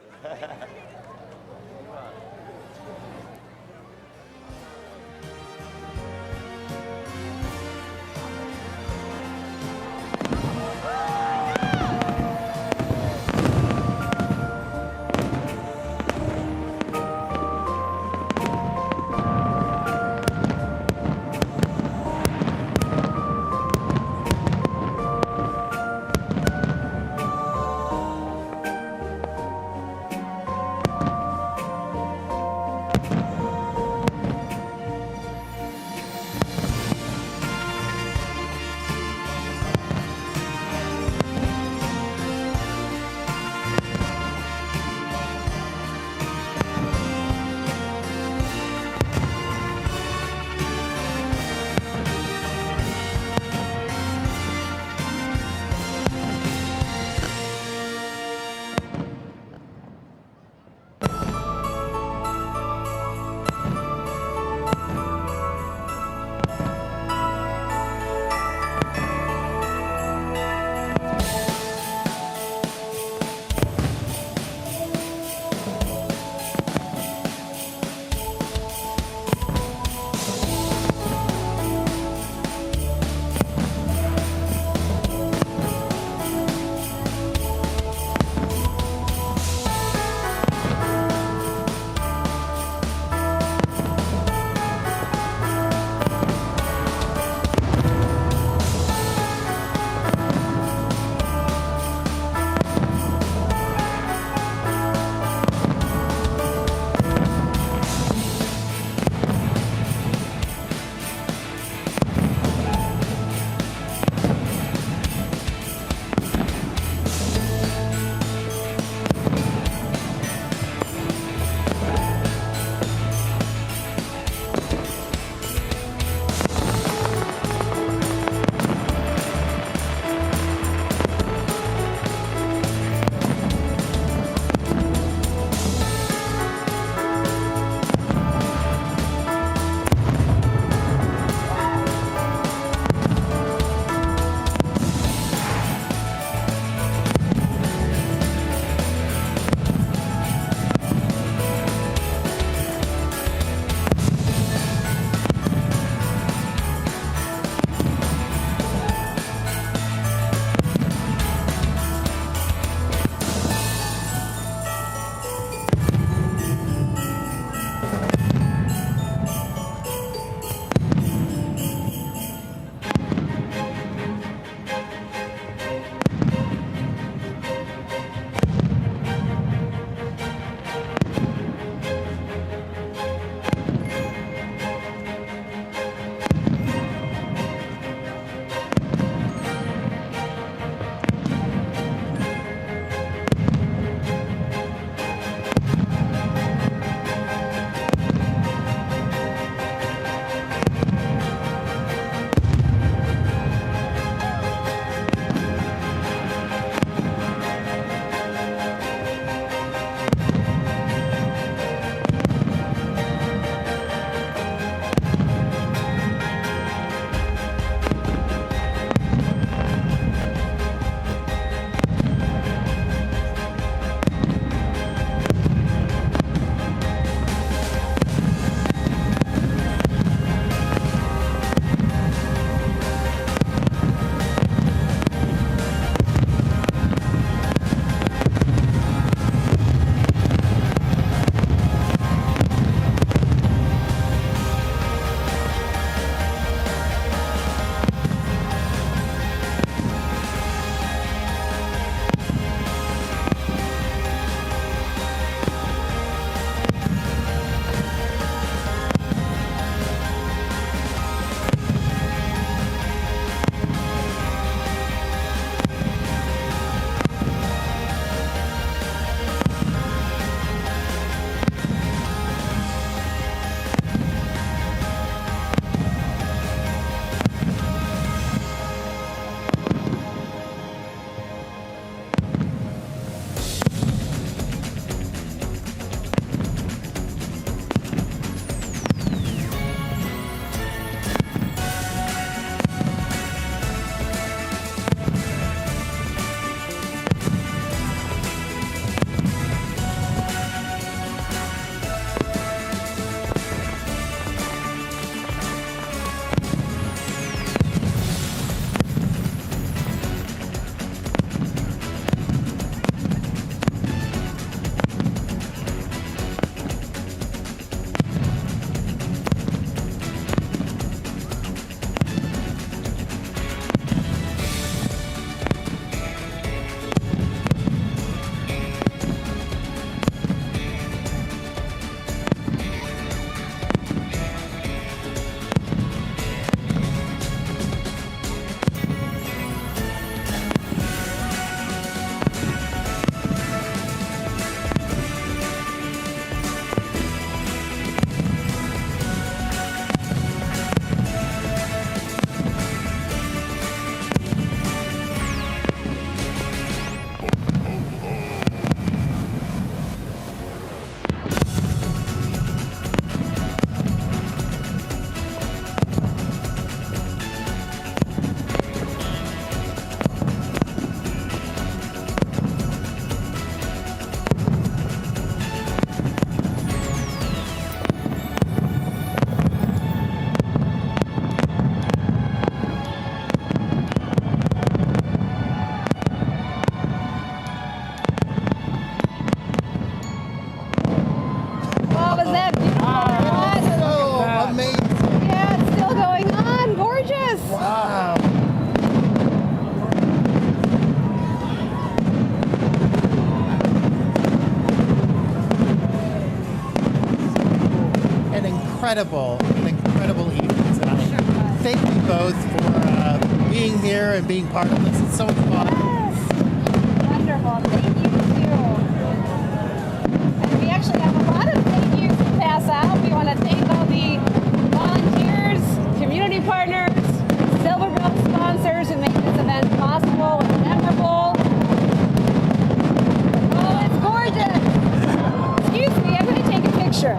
an incredible evening tonight. Thank you both for being here and being part of this. It's so much fun. Wonderful. Thank you too. And we actually have a lot of thank yous to pass out. We want to thank all the volunteers, community partners, Silver Bell sponsors who make this event possible and memorable. Oh, it's gorgeous. Excuse me, I'm going to take a picture. I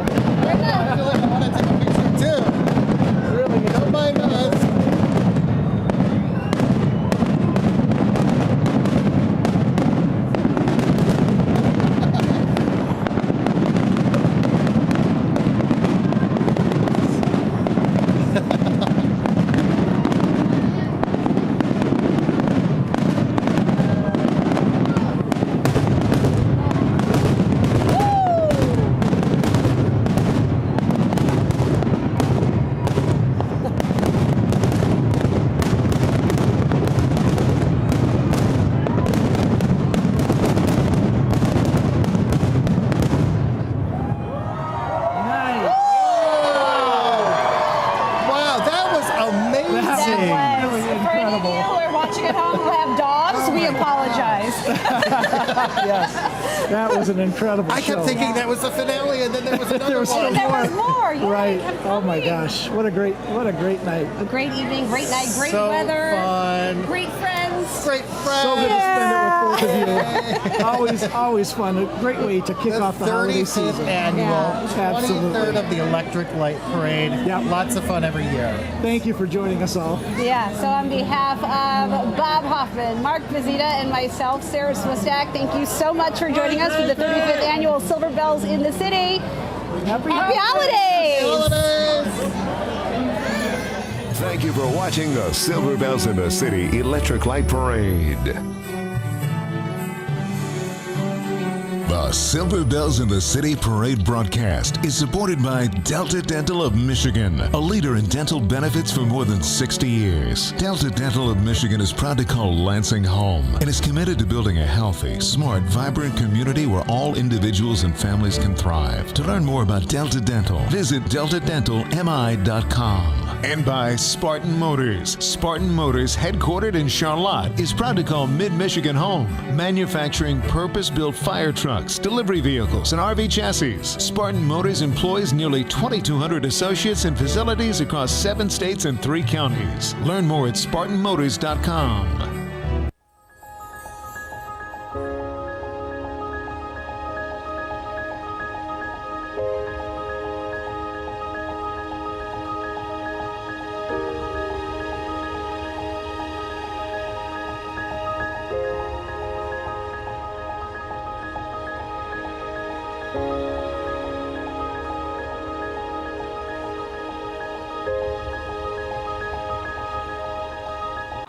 feel like I want to take a picture too. Really? Don't mind us. Yes, that was an incredible I show. kept thinking that was the finale, and then there was another one. There was more. Yeah, Right. Oh my gosh, what a great night. A great evening, great night, great So weather, fun. great friends. Great friends. So good to spend it with both of you. Always fun. A great way to kick off the holiday 35th season. annual, 23rd of the Electric Light Parade. Yeah. Lots of fun every year. Thank you for joining us all. Yeah, so on behalf of Bob Hoffman, Mark Vizita, and myself, Sarah Swistak, thank you so much for joining us for the 35th annual Silver Bells in the City. Happy holidays! Thank you for watching the Silver Bells in the City Electric Light Parade. The Silver Bells in the City Parade broadcast is supported by Delta Dental of Michigan, a leader in dental benefits for more than 60 years. Delta Dental of Michigan is proud to call Lansing home and is committed to building a healthy, smart, vibrant community where all individuals and families can thrive. To learn more about Delta Dental, visit deltadentalmi.com. And by Spartan Motors. Spartan Motors, headquartered in Charlotte, is proud to call Mid-Michigan home, manufacturing purpose-built fire trucks, delivery vehicles, and RV chassis. Spartan Motors employs nearly 2,200 associates in facilities across 7 states and 3 counties. Learn more at SpartanMotors.com. Bye.